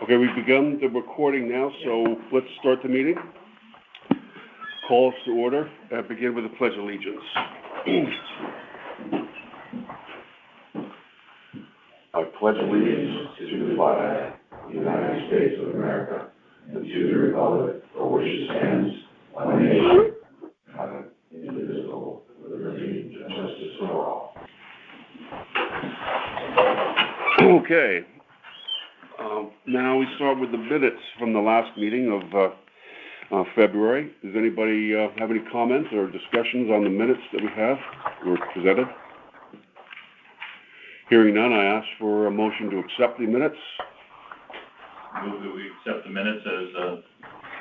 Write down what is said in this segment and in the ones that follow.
Okay, we've begun the recording now, so let's start the meeting. Call us to order and begin with the Pledge of Allegiance. I pledge allegiance to the flag of the United States of America and to the republic for which it stands, one nation, indivisible, with liberty and justice for all. Okay. Now we start with the minutes from the last meeting of February. Does anybody have any comments or discussions on the minutes that we have or presented? Hearing none, I ask for a motion to accept the minutes. Move that we accept the minutes as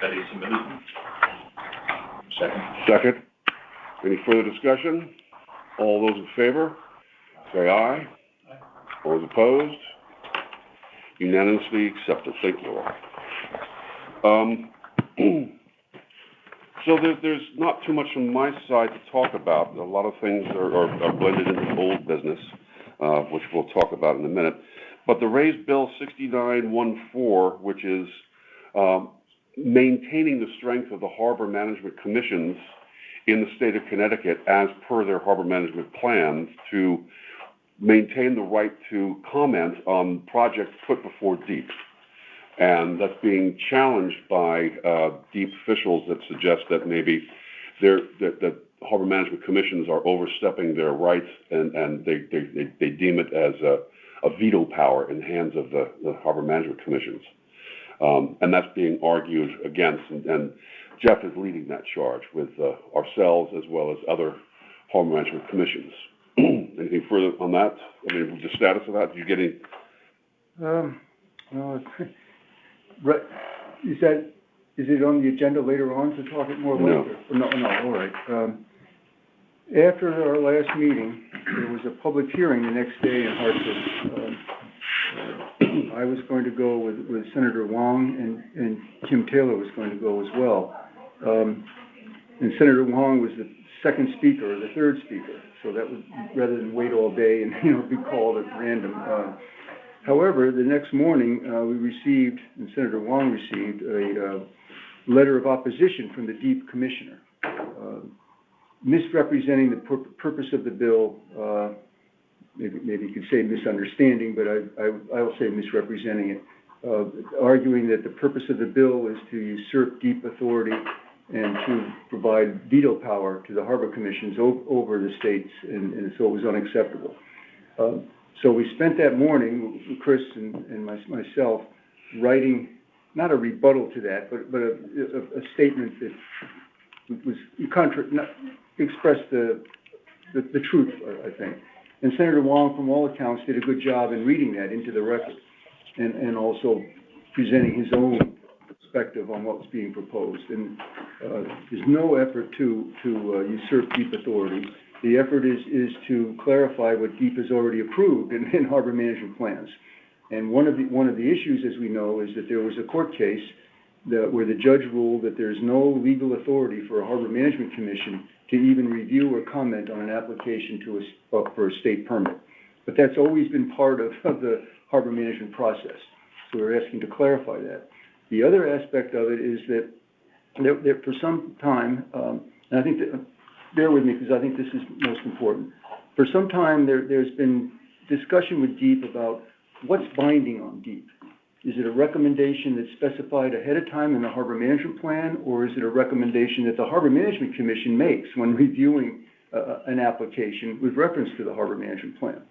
Betty submitted them. Second. Any further discussion? All those in favor, say aye. All those opposed? Unanimously accepted. Thank you all. So there's not too much on my side to talk about. A lot of things are blended into old business, which we'll talk about in a minute. But the raised bill 6914, which is maintaining the strength of the harbor management commissions in the state of Connecticut as per their harbor management plans to maintain the right to comment on projects put before DEEP. And that's being challenged by DEEP officials that suggest that maybe that harbor management commissions are overstepping their rights and they deem it as a veto power in the hands of the harbor management commissions. And that's being argued against, and Jeff is leading that charge with ourselves as well as other harbor management commissions. Anything further on that? I mean, the status of that? Did you get any? No, right. Is it on the agenda later on to talk it more later? No, all right. After our last meeting, there was a public hearing the next day in Hartford. I was going to go with Senator Wong, and Kim Taylor was going to go as well. And Senator Wong was the second speaker, or the third speaker. So that was, rather than wait all day and be called at random. However, the next morning we received, and Senator Wong received, a letter of opposition from the DEEP commissioner, misrepresenting the purpose of the bill. Maybe you could say misunderstanding, but I will say misrepresenting it, arguing that the purpose of the bill is to usurp DEEP authority and to provide veto power to the harbor commissions over the states, and so it was unacceptable. So we spent that morning, Chris and myself, writing not a rebuttal to that, but a statement that was expressed the truth, I think. And Senator Wong, from all accounts, did a good job in reading that into the record, and also presenting his own perspective on what was being proposed. And there's no effort to usurp DEEP authority. The effort is to clarify what DEEP has already approved in harbor management plans. And one of the issues, as we know, is that there was a court case where the judge ruled that there's no legal authority for a harbor management commission to even review or comment on an application for a state permit. But that's always been part of the harbor management process. So we're asking to clarify that. The other aspect of it is that for some time, and I think that, bear with me because I think this is most important. For some time, there's been discussion with DEEP about what's binding on DEEP. Is it a recommendation that's specified ahead of time in the harbor management plan, or is it a recommendation that the Harbor Management Commission makes when reviewing an application with reference to the harbor management plan?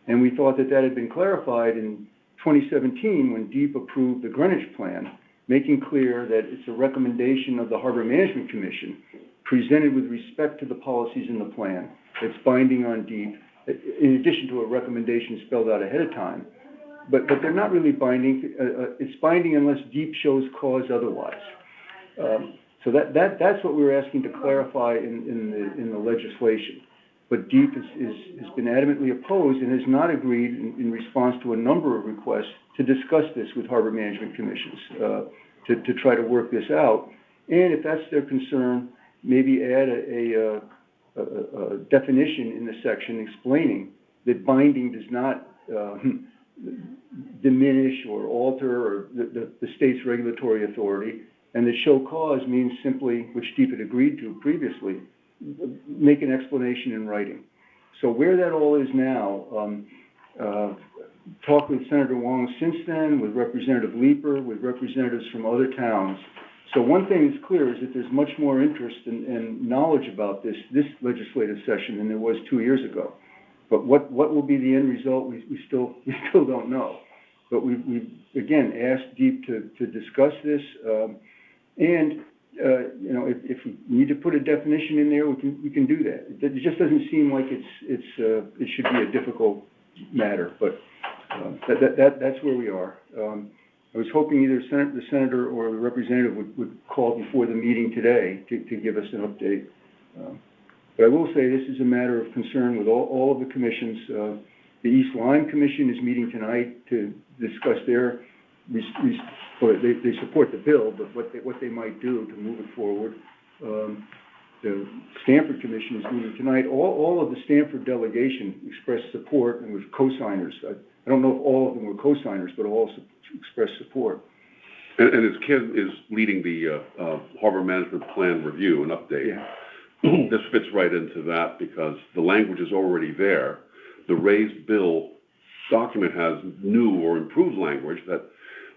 And we thought that had been clarified in 2017 when DEEP approved the Greenwich Plan, making clear that it's a recommendation of the Harbor Management Commission presented with respect to the policies in the plan that's binding on DEEP, in addition to a recommendation spelled out ahead of time. But they're not really binding. It's binding unless DEEP shows cause otherwise. So that's what we're asking to clarify in the legislation. But DEEP has been adamantly opposed and has not agreed in response to a number of requests to discuss this with harbor management commissions to try to work this out. And if that's their concern, maybe add a definition in the section explaining that binding does not diminish or alter or the state's regulatory authority. And the show cause means simply, which DEEP had agreed to previously, make an explanation in writing. So where that all is now, talked with Senator Wong since then, with Representative Leeper, with representatives from other towns. So one thing that's clear is that there's much more interest and knowledge about this legislative session than there was 2 years ago. But what will be the end result, we still don't know. But we've again asked DEEP to discuss this, if we need to put a definition in there, we can do that. It just doesn't seem like it should be a difficult matter, but that's where we are. I was hoping either the senator or the representative would call before the meeting today to give us an update. But I will say this is a matter of concern with all of the commissions. The East Lyme Commission is meeting tonight to discuss their, they support the bill, but what they might do to move it forward. The Stanford Commission is meeting tonight. All of the Stanford delegation expressed support and was co-signers. I don't know if all of them were co-signers, but all expressed support. And as Ken is leading the Harbor Management Plan review and update, yeah. This fits right into that because the language is already there. The raised bill document has new or improved language that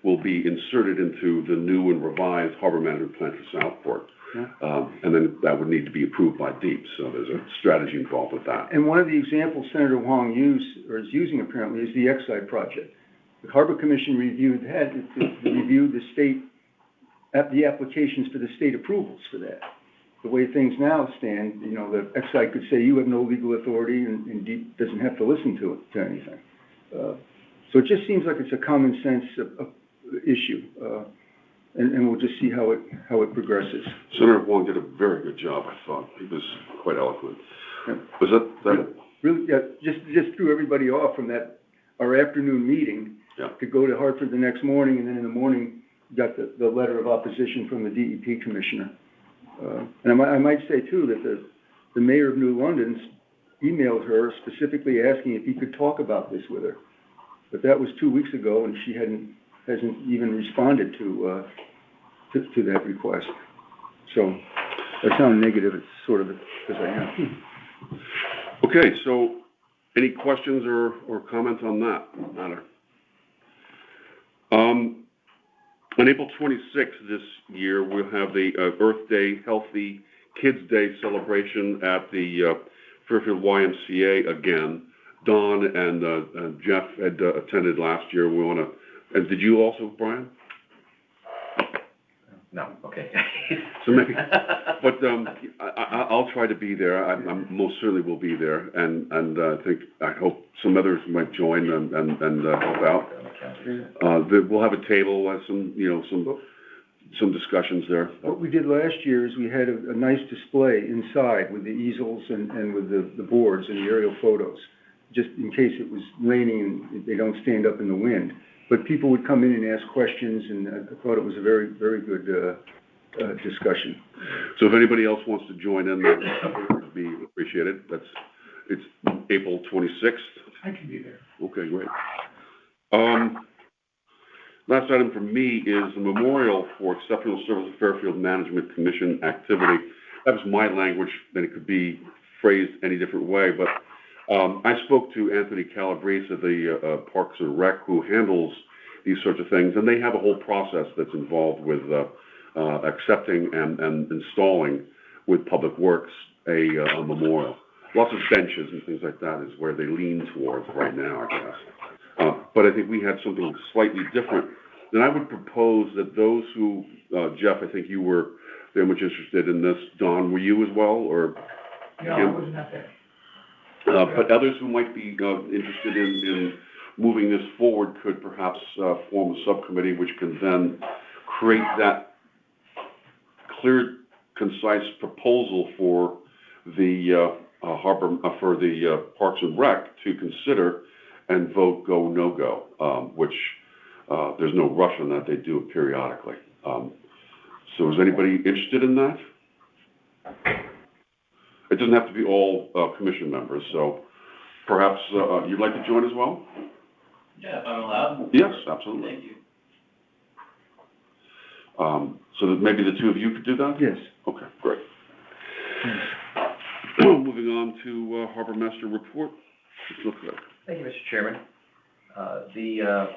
will be inserted into the new and revised Harbor Management Plan for Southport. Yeah. And then that would need to be approved by DEEP, so there's a strategy involved with that. And one of the examples Senator Wong is using apparently is the Exide project. The Harbor Commission reviewed the applications for the state approvals for that. The way things now stand, the Exide could say you have no legal authority and DEEP doesn't have to listen to anything. So it just seems like it's a common sense issue. And we'll just see how it progresses. Senator Wong did a very good job, I thought. He was quite eloquent. Yeah. Was that really? Yeah, just threw everybody off from our afternoon meeting. Yeah. To go to Hartford the next morning, and then in the morning got the letter of opposition from the DEP commissioner. And I might say too that the mayor of New London emailed her specifically asking if he could talk about this with her, but that was 2 weeks ago, and she hasn't even responded to that request. So I sound negative. It's sort of because I am. Okay, so any questions or comments on that matter? On April 26th this year, we'll have the Earth Day Healthy Kids Day celebration at the Fairfield YMCA again. Don and Jeff had attended last year. We want to. And did you also, Brian? No. Okay. So maybe, but I'll try to be there. I most certainly will be there, and I hope some others might join and help out. We'll have a table, some discussions there. What we did last year is we had a nice display inside with the easels and with the boards and the aerial photos, just in case it was raining and they don't stand up in the wind. But people would come in and ask questions, and I thought it was a very, very good discussion. So if anybody else wants to join in, that would be appreciated. It's April 26th. I can be there. Okay, great. Last item for me is the memorial for exceptional service of Fairfield Management Commission activity. That was my language, and it could be phrased any different way, but I spoke to Anthony Calabrese at the Parks and Rec, who handles these sorts of things, and they have a whole process that's involved with accepting and installing with Public Works a memorial. Lots of benches and things like that is where they lean towards right now, I guess. But I think we had something slightly different. Then I would propose that those who, Jeff, I think you were very much interested in this. Don, were you as well, or? No, I wasn't out there. But others who might be interested in moving this forward could perhaps form a subcommittee which can then create that clear, concise proposal for the Parks and Rec to consider and vote go, no go, which there's no rush on that. They do it periodically. So is anybody interested in that? It doesn't have to be all commission members, so perhaps you'd like to join as well? Yeah, if I'm allowed. Yes, absolutely. Thank you. So that maybe the two of you could do that? Yes. Okay, great. Moving on to Harbor Master report. Let's look at it. Thank you, Mr. Chairman. The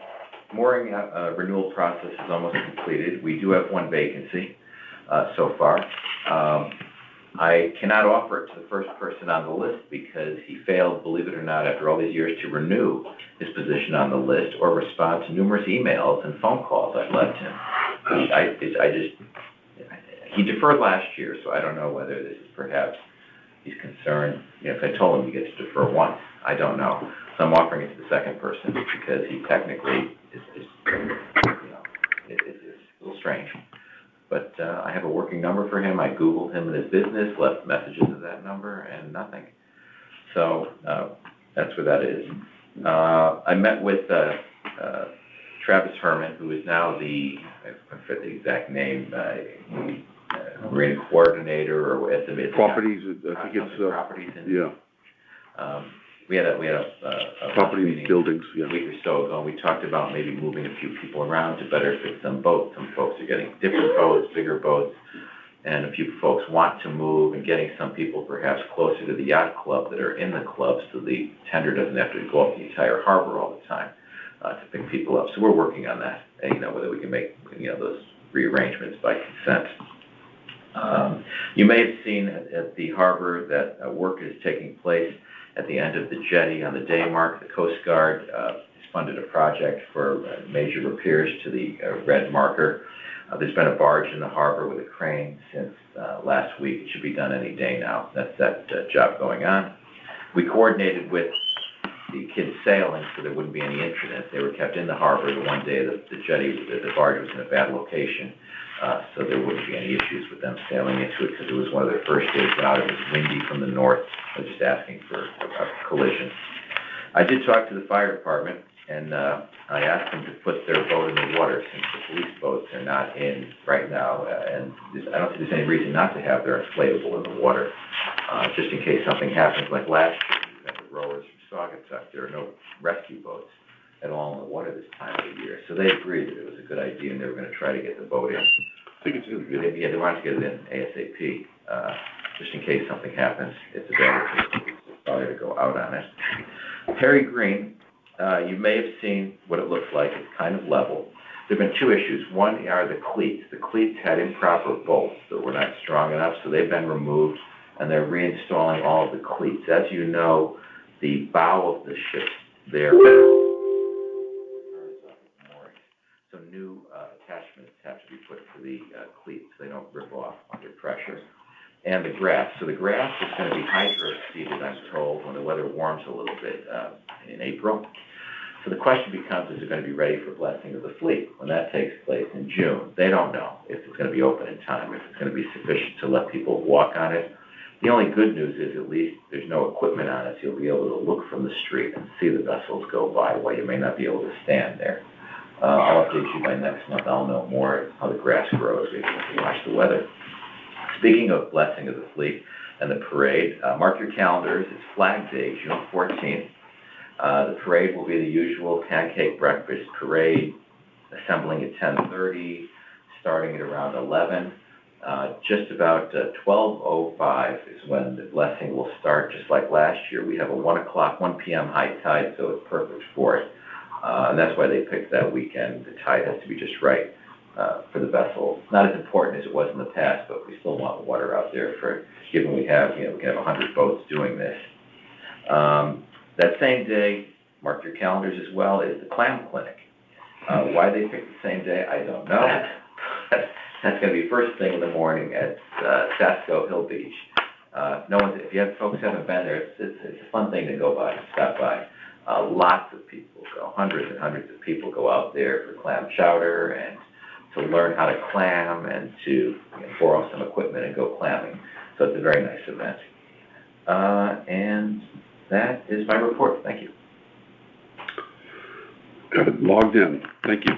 mooring renewal process is almost completed. We do have one vacancy so far. I cannot offer it to the first person on the list because he failed, believe it or not, after all these years to renew his position on the list or respond to numerous emails and phone calls I've left him. He deferred last year, so I don't know whether this is perhaps he's concerned. You know, if I told him he gets to defer once, I don't know. So I'm offering it to the second person because he technically is it's a little strange. But I have a working number for him. I Googled him and his business, left messages of that number, and nothing. So that's where that is. I met with Travis Herman, who is now I forget the exact name, Marine Coordinator, or at the Properties, I think it's, properties. yeah. We had a Property meeting buildings, yeah. a week or so ago, and we talked about maybe moving a few people around to better fit some boats. Some folks are getting different boats, bigger boats, and a few folks want to move, and getting some people perhaps closer to the yacht club that are in the club, so the tender doesn't have to go up the entire harbor all the time to pick people up. So we're working on that, and whether we can make those rearrangements by consent. You may have seen at the harbor that work is taking place at the end of the jetty on the day mark. The Coast Guard has funded a project for major repairs to the red marker. There's been a barge in the harbor with a crane since last week. It should be done any day now. That's that job going on. We coordinated with the kids sailing so there wouldn't be any incidents. They were kept in the harbor the one day that the barge was in a bad location. So there wouldn't be any issues with them sailing into it because it was one of their first days out. It was windy from the north. I was just asking for a collision. I did talk to the fire department, and I asked them to put their boat in the water since the police boats are not in right now. And I don't think there's any reason not to have their inflatable in the water, just in case something happens like last year. We had the rowers from Saugatuck. There are no rescue boats at all in the water this time of the year. So they agreed that it was a good idea, and they were going to try to get the boat in. I think it's in, yeah. Yeah, they wanted to get it in ASAP, just in case something happens. It's available to go out on it. Perry Green, you may have seen what it looks like. It's kind of level. There have been two issues. One are the cleats. The cleats had improper bolts that were not strong enough, so they've been removed, and they're reinstalling all of the cleats. As you know, the bow of the ship there, so new attachments have to be put to the cleats so they don't rip off under pressure. And the grass. So the grass is going to be hydro-seeded, I'm told, when the weather warms a little bit in April. So the question becomes, is it going to be ready for blessing of the fleet when that takes place in June? They don't know if it's going to be open in time, if it's going to be sufficient to let people walk on it. The only good news is at least there's no equipment on it, so you'll be able to look from the street and see the vessels go by while you may not be able to stand there. I'll update you by next month. I'll know more how the grass grows. We can watch the weather. Speaking of blessing of the fleet and the parade, mark your calendars. It's Flag Day, June 14th. The parade will be the usual pancake breakfast parade, assembling at 10:30, starting at around 11. Just about 12:05 is when the blessing will start. Just like last year, we have a 1 p.m. high tide, so it's perfect for it. And that's why they picked that weekend. The tide has to be just right for the vessel. Not as important as it was in the past, but we still want water out there given we have, we can have 100 boats doing this. That same day, mark your calendars as well, is the clam clinic. Why they picked the same day, I don't know. That's going to be first thing in the morning at Sasco Hill Beach. If you have folks haven't been there, it's a fun thing to go by, stop by. Lots of people go, hundreds and hundreds of people go out there for clam chowder and to learn how to clam and to borrow some equipment and go clamming. So it's a very nice event. And that is my report. Thank you. Got it logged in. Thank you.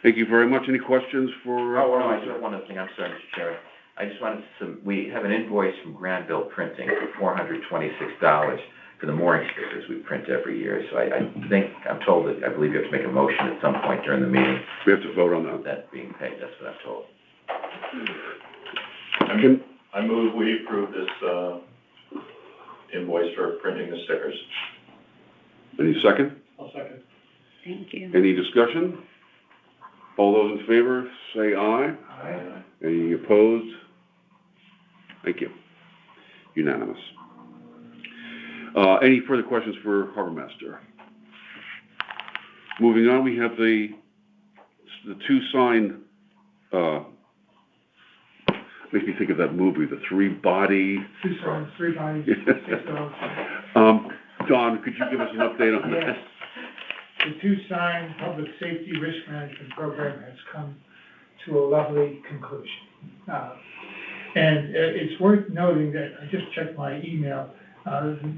Thank you very much. Any questions for? I just have one other thing. I'm sorry, Mr. Chairman. I just wanted we have an invoice from Granville Printing for $426. for the mooring stickers we print every year. So I'm told that, I believe you have to make a motion at some point during the meeting, We have to vote on that. that being paid, that's what I'm told. I move we approve this, invoice for printing the stickers. Any second? I'll second. Thank you. Any discussion? All those in favor, say aye. Aye. Any opposed? Thank you. Unanimous. Any further questions for Harbor Master? Moving on, we have the two sign, makes me think of that movie, the three-body. Two signs, 3 bodies, 6 dogs. Don, could you give us an update on Yes. that? The 2-sign public safety risk management program has come to a lovely conclusion. And it's worth noting that, I just checked my email,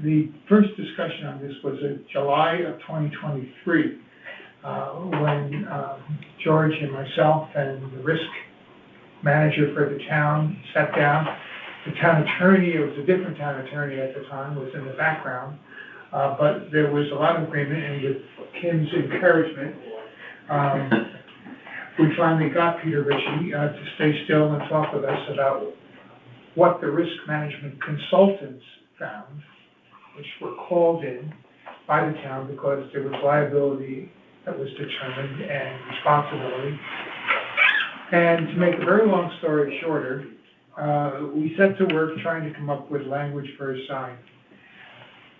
the first discussion on this was in July of 2023, when George and myself and the risk manager for the town sat down. The town attorney, it was a different town attorney at the time, was in the background, but there was a lot of agreement, and with Kim's encouragement, we finally got Peter Ritchie to stay still and talk with us about what the risk management consultants found, which were called in by the town because there was liability that was determined and responsibility. And to make a very long story shorter, we set to work trying to come up with language for a sign.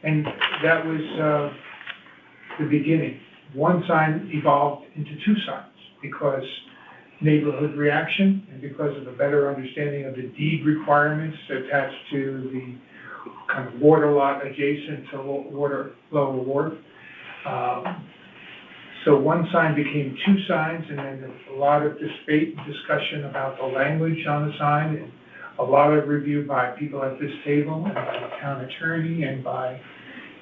And that was the beginning. One sign evolved into 2 signs because neighborhood reaction and because of a better understanding of the deed requirements attached to the kind of water lot adjacent to water lower wharf. So one sign became 2 signs, and then there was a lot of debate and discussion about the language on the sign, and a lot of review by people at this table, and by the town attorney, and by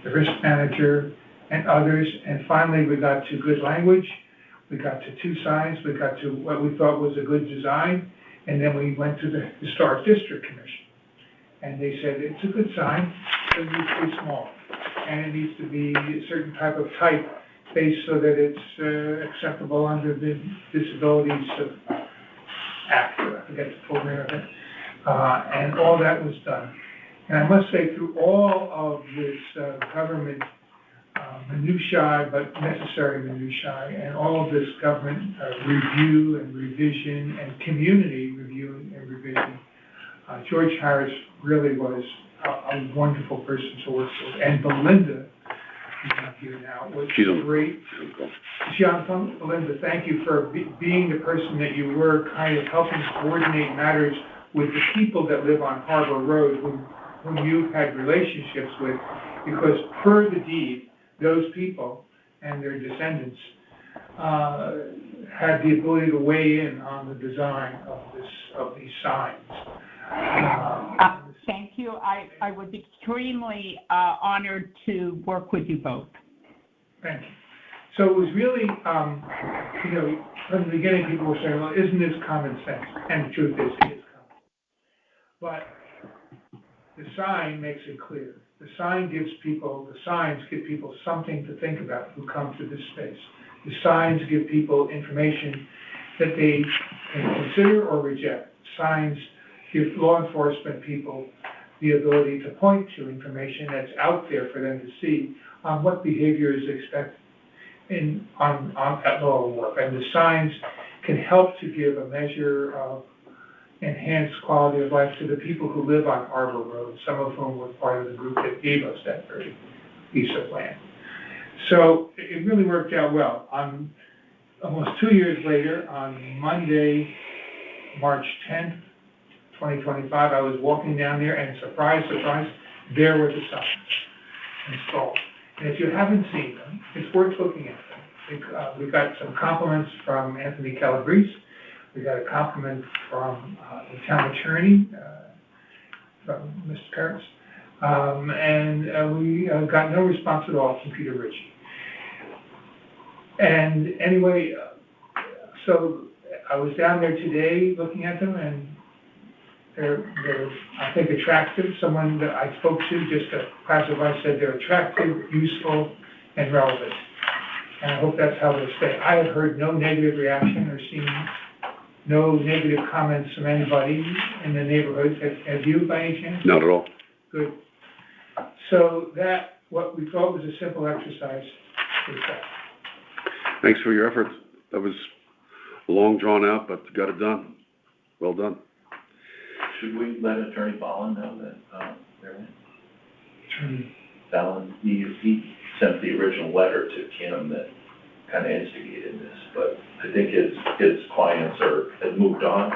the risk manager, and others. And finally, we got to good language. We got to 2 signs. We got to what we thought was a good design, and then we went to the Historic District Commission. And they said, it's a good sign, but it needs to be small, and it needs to be a certain type of type based so that it's acceptable under the Disabilities Act, I forget the full name of it, and all that was done. And I must say, through all of this government minutiae, but necessary minutiae, and all of this government review and revision and community review and revision, George Harris really was a wonderful person to work with. And Belinda, who's not here now, was great. Is she on the phone? Belinda, thank you for being the person that you were, kind of helping coordinate matters with the people that live on Harbor Road, whom you've had relationships with, because per the deed, those people and their descendants had the ability to weigh in on the design of these signs. Thank you. I was extremely honored to work with you both. Thank you. So it was really, from the beginning, people were saying, well, isn't this common sense? And the truth is, it is common. But the sign makes it clear. The signs give people something to think about who come to this space. The signs give people information that they can consider or reject. Signs give law enforcement people the ability to point to information that's out there for them to see on what behavior is expected at Lower Wharf. And the signs can help to give a measure of enhanced quality of life to the people who live on Harbor Road, some of whom were part of the group that gave us that very piece of land. So it really worked out well. Almost 2 years later, on Monday, March 10th, 2025, I was walking down there, and surprise, surprise, there were the signs installed. And if you haven't seen them, it's worth looking at them. We got some compliments from Anthony Calabrese. We got a compliment from the town attorney, from Mr. Paris. And we got no response at all from Peter Ritchie. And anyway, so I was down there today looking at them, and they're, I think, attractive. Someone that I spoke to, just a passerby, said they're attractive, useful, and relevant. And I hope that's how they stay. I have heard no negative reaction or seen no negative comments from anybody in the neighborhood. Have you, by any chance? Not at all. Good. So that, what we thought was a simple exercise, is that. Thanks for your efforts. That was long drawn out, but got it done. Well done. Should we let Attorney Fallon know that, Fallon, he sent the original letter to Kim that kind of instigated this, but I think his clients have moved on.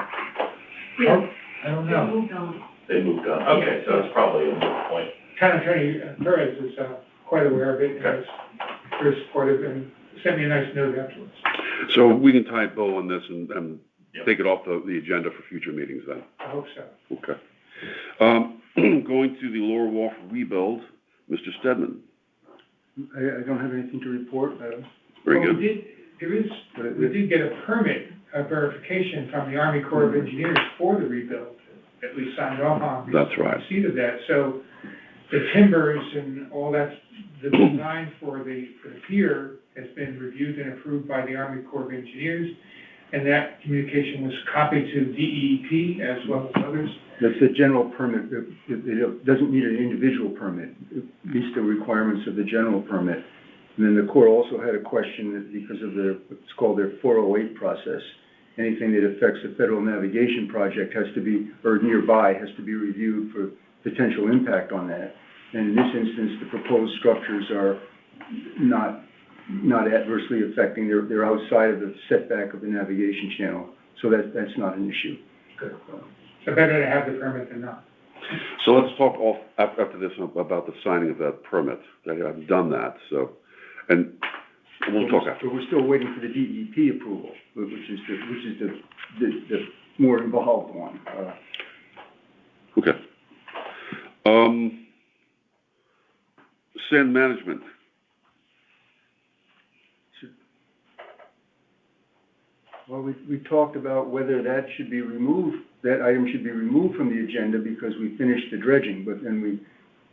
Yeah. I don't know. They moved on. Okay, so it's probably a moot point. Town Attorney Perez is quite aware of it, and is very supportive, and sent me a nice note afterwards. So we can tie a bow on this and Yep. take it off the agenda for future meetings then. I hope so. Okay. Going to the Lower Wharf rebuild, Mr. Stedman. I don't have anything to report. Very Well, good. we did get a permit, a verification from the Army Corps of Engineers for the rebuild, that we signed off on. That's right. Receipt of that, so the timbers and all that, the design for the pier has been reviewed and approved by the Army Corps of Engineers, and that communication was copied to DEP as well as others. That's a general permit. It doesn't need an individual permit. It meets the requirements of the general permit. And then the Corps also had a question that because of what's called their 408 process, anything that affects a federal navigation project has to be, or nearby, has to be reviewed for potential impact on that. And in this instance, the proposed structures are not adversely affecting, they're outside of the setback of the navigation channel. So that's not an issue. Good. So better to have the permit than not. So let's talk after this about the signing of that permit. I've done that, so, and we'll talk after. But we're still waiting for the DEP approval, which is the more involved one. Okay. Sand management. Well, we talked about whether that should be removed, that item should be removed from the agenda because we finished the dredging, but then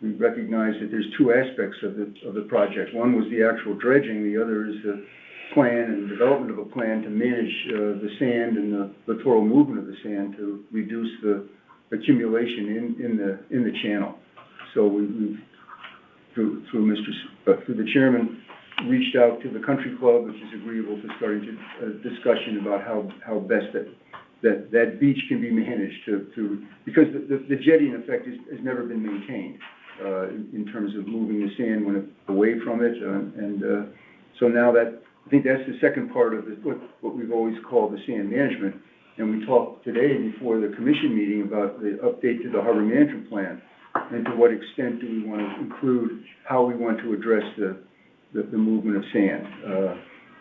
we recognize that there's two aspects of the project. One was the actual dredging, the other is the plan and development of a plan to manage the sand and the littoral movement of the sand to reduce the accumulation in the channel. So we through the chairman, reached out to the country club, which is agreeable to starting to discussion about how best that beach can be managed because the jetty in effect has never been maintained in terms of moving the sand away from it, and so now that I think that's the second part of what we've always called the sand management. And we talked today before the commission meeting about the update to the harbor management plan and to what extent do we want to include how we want to address the movement of sand,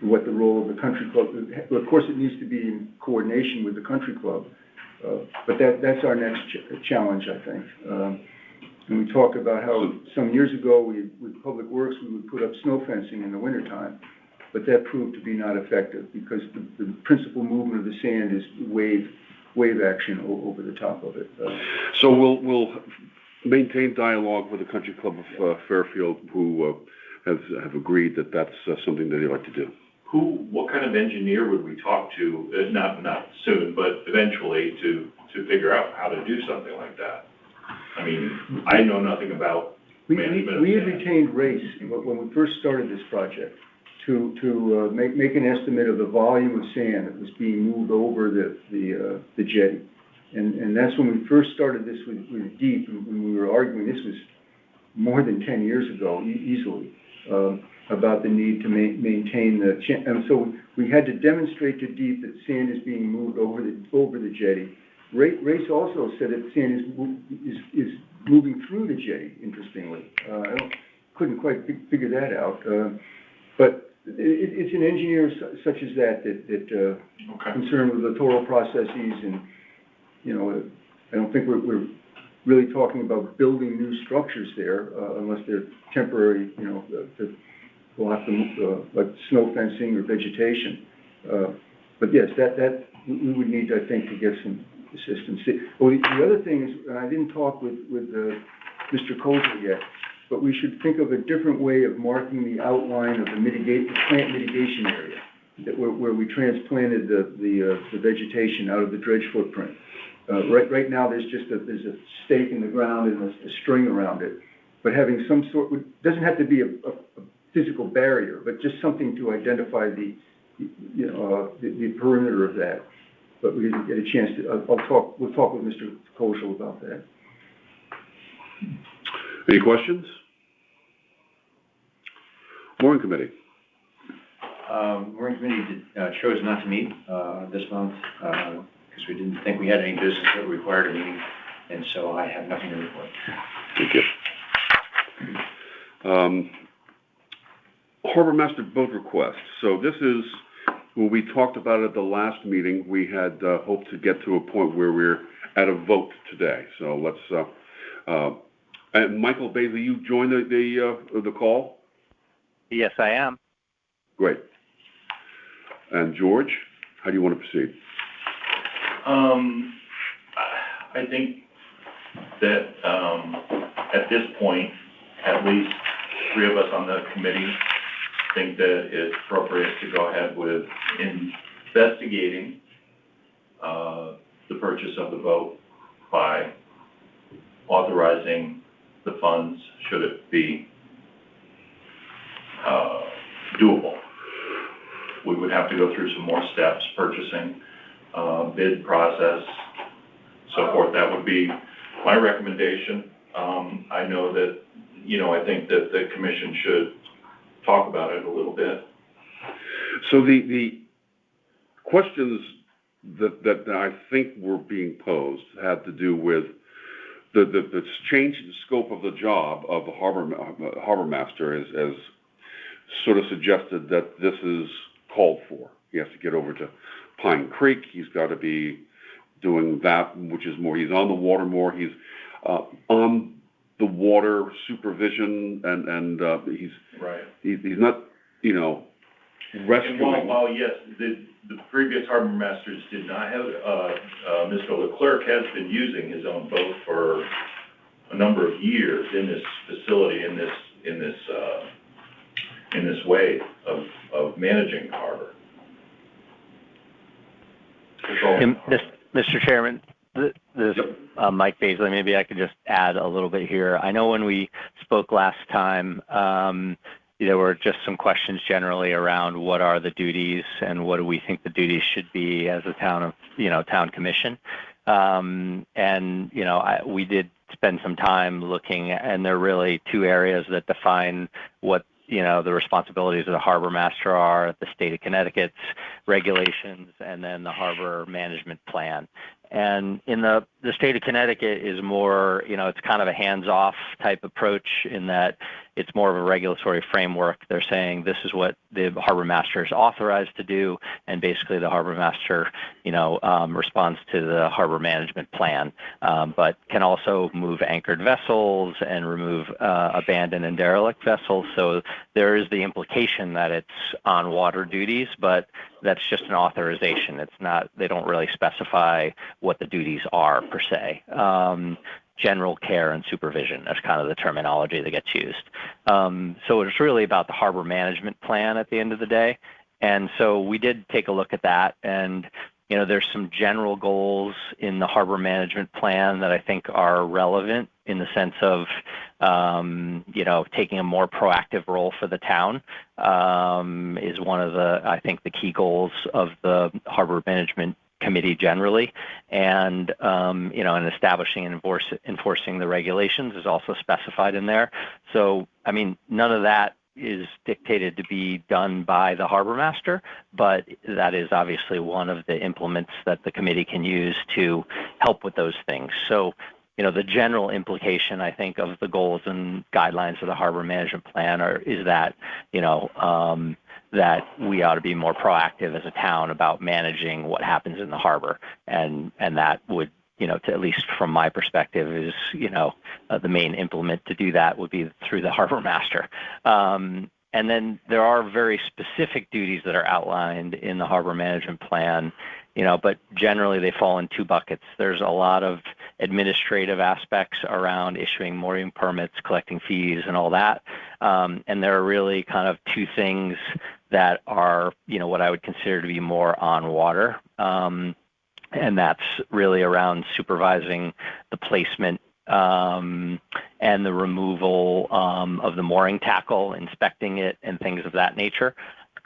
what the role of the country club. Of course, it needs to be in coordination with the country club, but that's our next challenge, I think. And we talked about how some years ago with Public Works we would put up snow fencing in the wintertime, but that proved to be not effective because the principal movement of the sand is wave action over the top of it. So we'll maintain dialogue with the Country Club of Fairfield, who have agreed that that's something that they'd like to do. What kind of engineer would we talk to, not soon, but eventually to figure out how to do something like that? I mean, I know nothing about management of We had sand. retained RACE when we first started this project to make an estimate of the volume of sand that was being moved over the jetty. And that's when we first started this with DEEP, and when we were arguing, this was more than 10 years ago, easily, about the need to maintain and so we had to demonstrate to DEEP that sand is being moved over the jetty. RACE also said that sand is moving through the jetty, interestingly. I couldn't quite figure that out, but it's an engineer such as that concerned with littoral processes, and I don't think we're really talking about building new structures there unless they're temporary. We'll have to move, like snow fencing or vegetation. But yes, that we would need, I think, to get assistance. Well, the other thing is, and I didn't talk with Mr. Kosel yet, but we should think of a different way of marking the outline of the plant mitigation area, that where we transplanted the vegetation out of the dredge footprint. Right now, there's a stake in the ground and a string around it, but having some sort, doesn't have to be a physical barrier, but just something to identify the perimeter of that. But we didn't get a chance to, we'll talk with Mr. Kosel about that. Any questions? Mooring Committee. Mooring Committee chose not to meet this month because we didn't think we had any business that required a meeting, and so I have nothing to report. Thank you. Harbor Master boat request. So this is, when we talked about it at the last meeting, we had hoped to get to a point where we're at a vote today. So let's, and Michael Bailey, you joined the call? Yes, I am. Great. And George, how do you want to proceed? I think that at this point, at least 3 of us on the committee think that it's appropriate to go ahead with investigating the purchase of the boat by authorizing the funds should it be doable. We would have to go through some more steps, purchasing, bid process, so forth. That would be my recommendation. I know that, I think that the commission should talk about it a little bit. So the questions that I think were being posed had to do with the change in the scope of the job of the harbor master as sort of suggested that this is called for. He has to get over to Pine Creek. He's got to be doing that, which is more, he's on the water more. He's on the water supervision and he's right. He's not, rescuing. And while yes, the previous harbor masters did not have, Mr. Leclerc has been using his own boat for a number of years in this facility, in this way of managing the harbor. Mr. Chairman, this Mike Baisley, maybe I could just add a little bit here. I know when we spoke last time, there were just some questions generally around what are the duties and what do we think the duties should be as a town commission. We did spend some time looking, and there are really 2 areas that define what the responsibilities of the harbor master are: the state of Connecticut's regulations, and then the harbor management plan. And in the state of Connecticut is more, it's kind of a hands-off type approach in that it's more of a regulatory framework. They're saying this is what the harbor master is authorized to do, and basically the harbor master, responds to the harbor management plan, but can also move anchored vessels and remove abandoned and derelict vessels. So there is the implication that it's on water duties, but that's just an authorization. It's not, they don't really specify what the duties are per se. General care and supervision, that's kind of the terminology that gets used. So it's really about the harbor management plan at the end of the day. And so we did take a look at that, and there's some general goals in the harbor management plan that I think are relevant in the sense of, taking a more proactive role for the town is one of the, I think, the key goals of the harbor management committee generally, and and establishing and enforcing the regulations is also specified in there. So, none of that is dictated to be done by the harbor master, but that is obviously one of the implements that the committee can use to help with those things. So, the general implication, I think, of the goals and guidelines of the harbor management plan is that, that we ought to be more proactive as a town about managing what happens in the harbor. And that would, to at least from my perspective is, the main implement to do that would be through the harbor master. And then there are very specific duties that are outlined in the harbor management plan, but generally they fall in two buckets. There's a lot of administrative aspects around issuing mooring permits, collecting fees, and all that. And there are really kind of two things that are, what I would consider to be more on water. And that's really around supervising the placement and the removal of the mooring tackle, inspecting it, and things of that nature.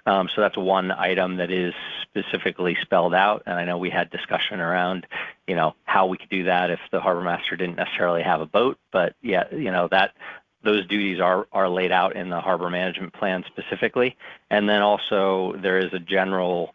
So that's one item that is specifically spelled out, and I know we had discussion around, how we could do that if the harbor master didn't necessarily have a boat, but yeah, those duties are laid out in the harbor management plan specifically. And then also there is a general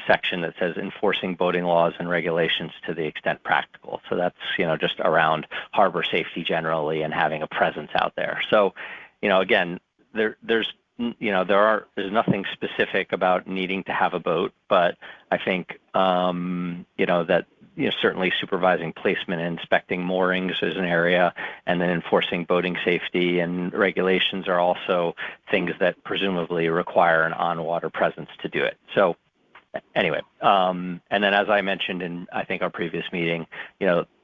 section that says enforcing boating laws and regulations to the extent practical. So that's, just around harbor safety generally and having a presence out there. So, again, there's nothing specific about needing to have a boat, but I think, that, certainly supervising placement and inspecting moorings is an area, and then enforcing boating safety and regulations are also things that presumably require an on-water presence to do it. So anyway, and then as I mentioned in, I think, our previous meeting,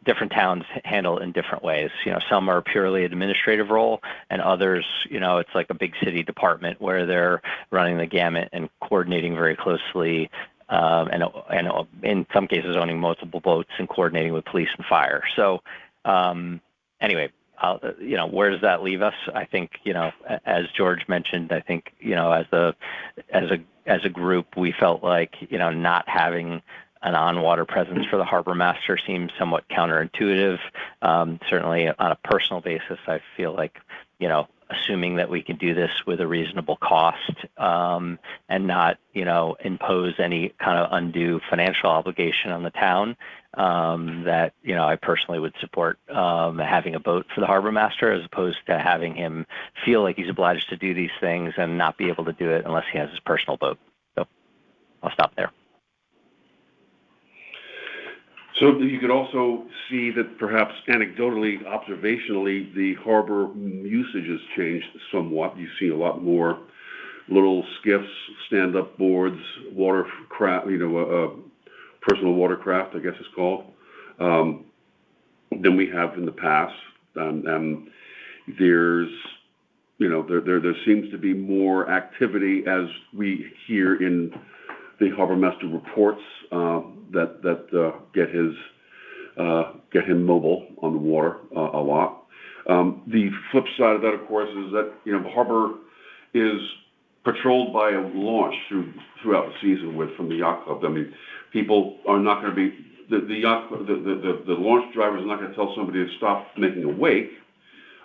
different towns handle it in different ways. Some are purely administrative role, and others, it's like a big city department where they're running the gamut and coordinating very closely, and in some cases owning multiple boats and coordinating with police and fire. So anyway, where does that leave us? I think, as George mentioned, I think, as a group, we felt like, not having an on-water presence for the harbor master seems somewhat counterintuitive. Certainly on a personal basis, I feel like, assuming that we can do this with a reasonable cost, and not, impose any kind of undue financial obligation on the town, that, I personally would support having a boat for the harbor master as opposed to having him feel like he's obliged to do these things and not be able to do it unless he has his personal boat. So I'll stop there. So you could also see that perhaps anecdotally, observationally, the harbor usage has changed somewhat. You see a lot more little skiffs, stand-up boards, watercraft, personal watercraft, I guess it's called, than we have in the past. And there's, there seems to be more activity as we hear in the harbor master reports that get him mobile on the water a lot. The flip side of that, of course, is that the harbor is patrolled by a launch throughout the season from the yacht club. I mean, people are not going to be the launch driver is not going to tell somebody to stop making a wake.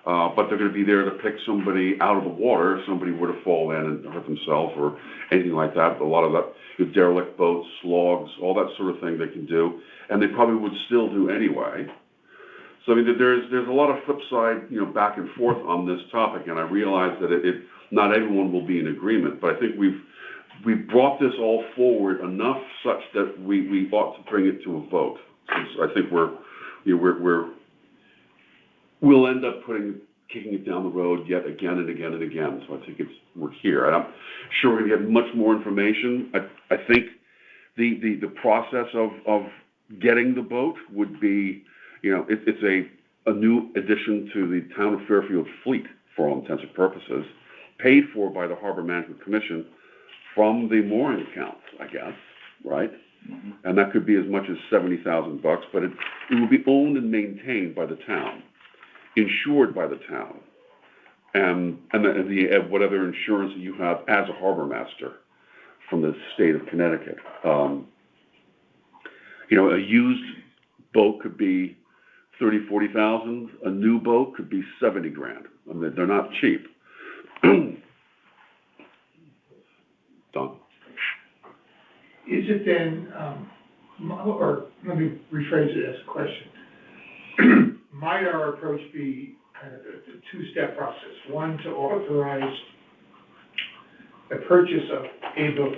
But they're going to be there to pick somebody out of the water if somebody were to fall in and hurt themselves or anything like that. A lot of that, derelict boats, logs, all that sort of thing they can do, and they probably would still do anyway. So I mean, there's a lot of flip side, back and forth on this topic, and I realize that not everyone will be in agreement, but I think we've brought this all forward enough such that we ought to bring it to a vote. I think we'll end up kicking it down the road yet again and again and again. So I think we're here. And I'm sure we're going to get much more information. I think the process of getting the boat would be, it's a new addition to the town of Fairfield fleet for all intents and purposes, paid for by the Harbor Management Commission from the mooring account, I guess, right? Mm-hmm. And that could be as much as $70,000, but it will be owned and maintained by the town, insured by the town, and whatever insurance that you have as a harbor master from the state of Connecticut. A used boat could be $30,000-$40,000. A new boat could be $70,000. I mean, they're not cheap. Done. Is it then, or let me rephrase it as a question. Might our approach be kind of a two-step process? One, to authorize the purchase of a boat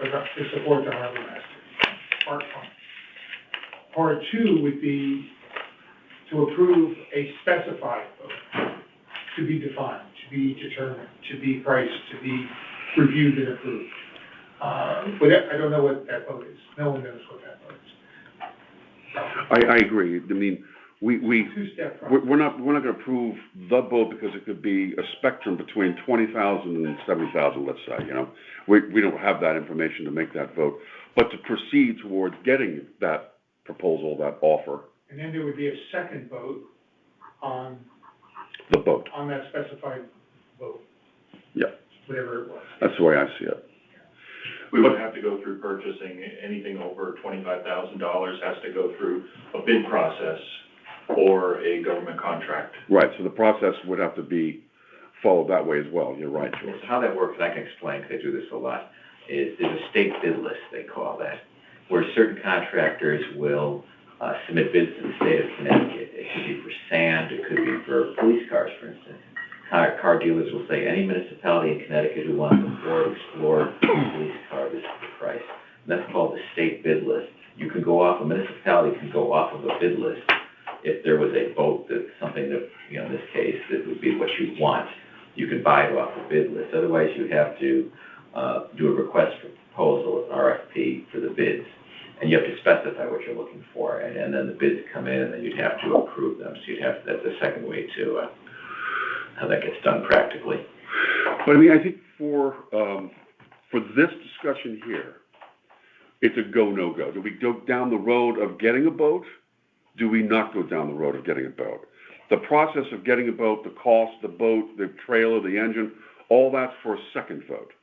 to support the harbor master, part one. Part two would be to approve a specified boat to be defined. to be determined, to be priced, to be reviewed and approved. But I don't know what that vote is. No one knows what that vote is. I agree. I mean, we Two-step process. we're not gonna approve the boat because it could be a spectrum between 20,000 and 70,000, let's say, you know. We don't have that information to make that vote. But to proceed towards getting that proposal, that offer, And then there would be a second vote on the boat. that specified vote. Yeah. Whatever it was. That's the way I see it. We would have to go through purchasing. Anything over $25,000 has to go through a bid process or a government contract. Right, so the process would have to be followed that way as well. You're right, George. So how that works, and I can explain, because I do this a lot, is there's a state bid list, they call that, where certain contractors will submit bids to the state of Connecticut. It could be for sand, it could be for police cars, for instance. Car dealers will say, any municipality in Connecticut who wants a Ford Explorer police car, this is the price. And that's called the state bid list. You can go off, a municipality can go off of a bid list if there was a boat that's something that, you know, in this case, that would be what you want. You could buy it off the bid list. Otherwise, you have to do a request for proposal, an RFP for the bids. And you have to specify what you're looking for, and then the bids come in, and then you'd have to approve them. So you'd have, that's the second way to, how that gets done practically. But I mean, I think for this discussion here, it's a go, no go. Do we go down the road of getting a boat? Do we not go down the road of getting a boat? The process of getting a boat, the cost, the boat, the trailer, the engine, all that's for a second vote.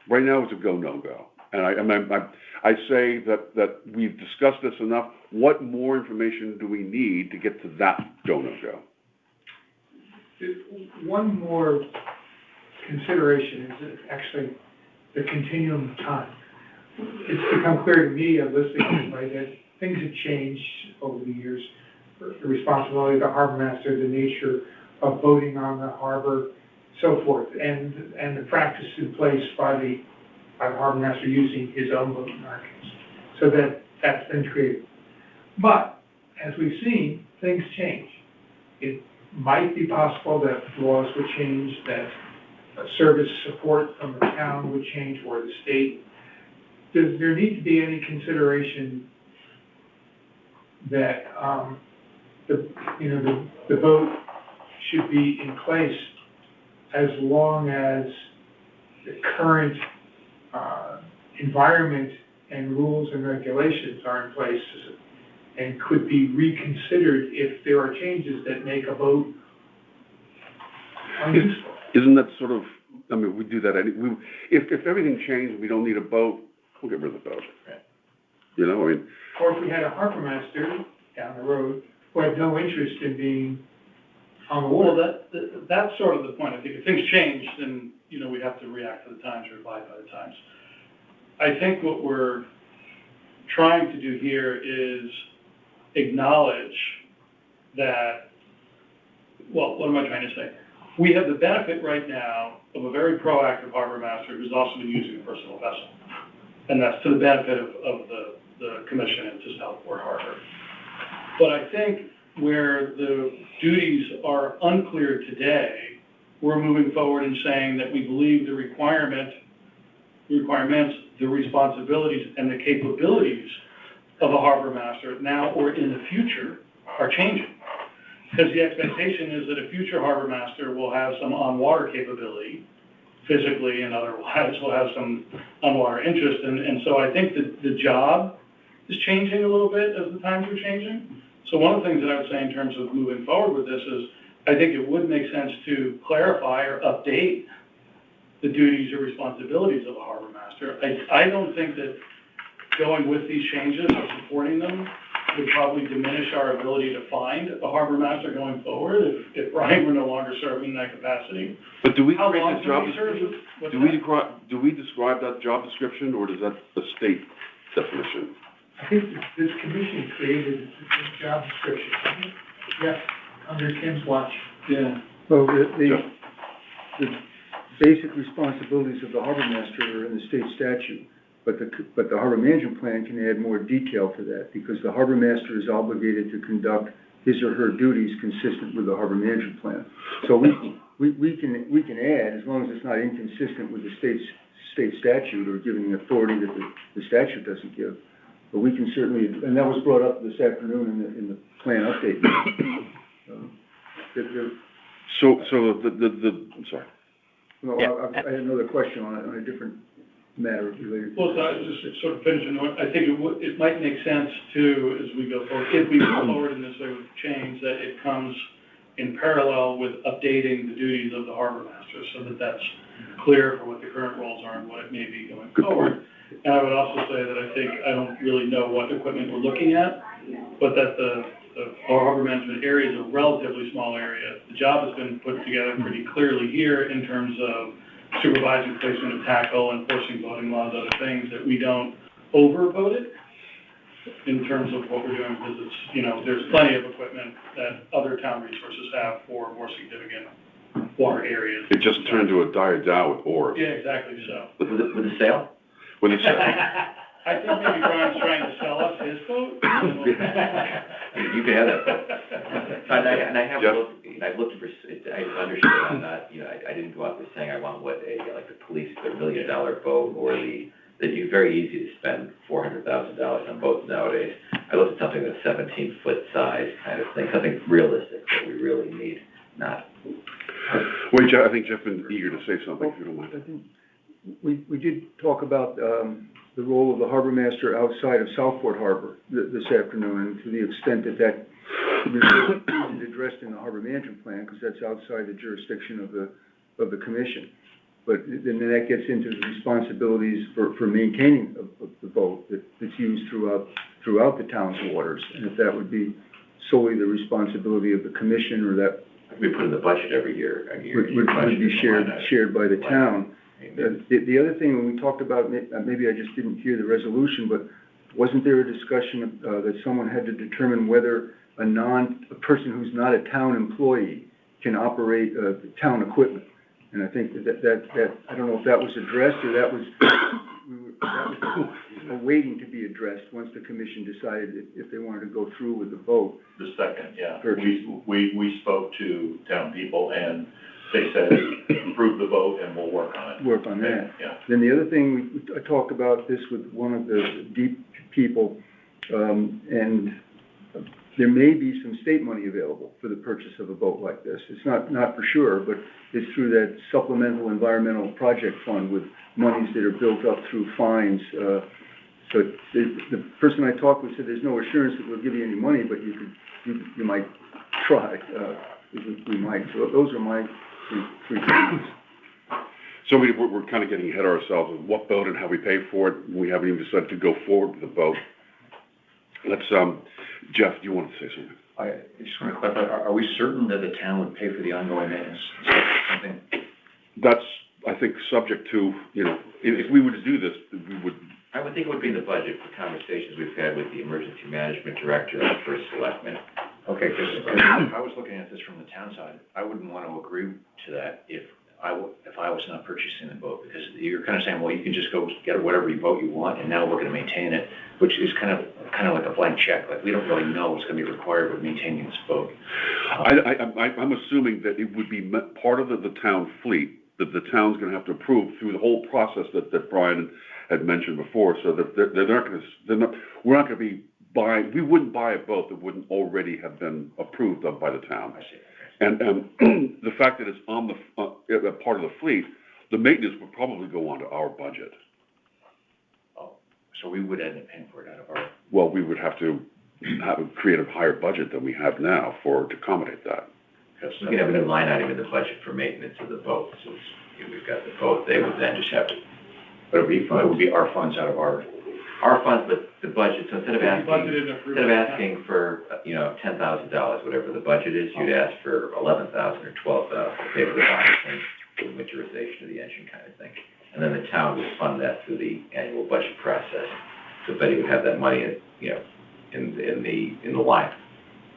Right now, it's a go, no go. And I say that we've discussed this enough. What more information do we need to get to that go, no go? One more consideration is actually the continuum of time. It's become clear to me, listening, right, that things have changed over the years. The responsibility of the harbor master, the nature of voting on the harbor, so forth, and the practice in place by the harbor master using his own voting markings. So that's been created. But as we've seen, things change. It might be possible that laws would change, that service support from the town would change or the state. Does there need to be any consideration that the vote should be in place as long as the current environment and rules and regulations are in place and could be reconsidered if there are changes that make a vote unuseful? Isn't that sort of, I mean, we do that, if everything changed, we don't need a boat, we'll get rid of the boat. Right. You know, I mean. Or if we had a harbor master down the road who had no interest in being on the Well, water. that's sort of the point. I think if things change, then, we have to react to the times or abide by the times. I think what we're trying to do here is acknowledge that, well, what am I trying to say? We have the benefit right now of a very proactive harbor master who's also been using a personal vessel. And that's to the benefit of the commission and to Southport Harbor. But I think where the duties are unclear today, we're moving forward and saying that we believe the requirements, the responsibilities, and the capabilities of a harbor master now or in the future are changing. Because the expectation is that a future harbor master will have some on-water capability, physically and otherwise will have some on-water interest. And so I think that the job is changing a little bit as the times are changing. So one of the things that I would say in terms of moving forward with this is I think it would make sense to clarify or update the duties or responsibilities of a harbor master. I don't think that going with these changes or supporting them would probably diminish our ability to find a harbor master going forward if Brian were no longer serving in that capacity. But do we How create long that do job we serve? description? What's Do we describe that job description, or is that the state definition? I think this commission created a job description. Yes, under Tim's watch. Yeah. Well, the basic responsibilities of the harbor master are in the state statute, but the harbor management plan can add more detail to that, because the harbor master is obligated to conduct his or her duties consistent with the harbor management plan. So we can add, as long as it's not inconsistent with the state statute or giving authority that the statute doesn't give. But we can certainly, and that was brought up this afternoon in the plan update. I'm sorry. No, I had another question on a different matter related. Well, so I was just sort of finishing, I think it might make sense to, as we go forward, if we go forward in this way with change, that it comes in parallel with updating the duties of the harbor master, so that that's clear for what the current roles are and what it may be going forward. And I would also say that I don't really know what equipment we're looking at, but that the harbor management area is a relatively small area. The job has been put together pretty clearly here in terms of supervising placement of tackle, enforcing boating laws, other things, that we don't overboat it in terms of what we're doing, because it's, there's plenty of equipment that other town resources have for more significant water areas. It just turned to a die-down with oars. Yeah, exactly so. With a sail? With a sail. I think maybe Brian's trying to sell us his boat. You can have that boat. And I have looked, I've looked for, I understood, I'm not, I didn't go out there saying I want the $1 million boat, or that you're very easy to spend $400,000 on boats nowadays. I looked at something that's 17-foot size kind of thing, something realistic that we really need, not. Wait, Jeff, I think Jeff been eager to say something, if you don't mind. I think we did talk about the role of the harbor master outside of Southport Harbor this afternoon, and to the extent that isn't addressed in the harbor management plan, because that's outside the jurisdiction of the commission. But then that gets into the responsibilities for maintaining the boat that's used throughout the town's waters, and if that would be solely the responsibility of the commission, or that We put in the budget every year. would be shared by the town. The other thing, when we talked about, maybe I just didn't hear the resolution, but wasn't there a discussion that someone had to determine whether a person who's not a town employee can operate town equipment? And I think that I don't know if that was addressed, or that was waiting to be addressed once the commission decided if they wanted to go through with the vote. The second, yeah. Purchase. We spoke to town people, and they said, approve the vote and we'll work on it. Work on that. Yeah. Then the other thing, I talked about this with one of the deep people, and there may be some state money available for the purchase of a boat like this. It's not for sure, but it's through that supplemental environmental project fund with monies that are built up through fines. So the person I talked with said there's no assurance that we'll give you any money, but you might try. We might. So those are my three things. So we're kind of getting ahead of ourselves with what boat and how we pay for it. We haven't even decided to go forward with the boat. Let's, Jeff, do you want to say something? I just want to clarify, are we certain that the town would pay for the ongoing maintenance? Is that something? That's, I think, subject to, if we were to do this, we would. I would think it would be in the budget for conversations we've had with the emergency management director and the first selectman. Okay, because if I was looking at this from the town side, I wouldn't want to agree to that if I was not purchasing the boat, because you're kind of saying, well, you can just go get whatever boat you want, and now we're going to maintain it, which is kind of like a blank check. Like, we don't really know what's going to be required with maintaining this boat. I'm assuming that it would be part of the town fleet that the town's going to have to approve through the whole process that Brian had mentioned before, so that we're not going to be buying. We wouldn't buy a boat that wouldn't already have been approved of by the town. I see. And the fact that it's on the part of the fleet, the maintenance would probably go onto our budget. Oh, so we would end up paying for it out of our. Well, we would have to create a higher budget than we have now to accommodate that. We could have a new line item in the budget for maintenance of the boat. So we've got the boat, they would then just have to. But it would be our funds out of our funds, but the budget. So instead of asking for $10,000, whatever the budget is, you'd ask for $11,000 or $12,000 to pay for the bonding, the winterization of the engine kind of thing, and then the town would fund that through the annual budget process. So Betty would have that money, in the line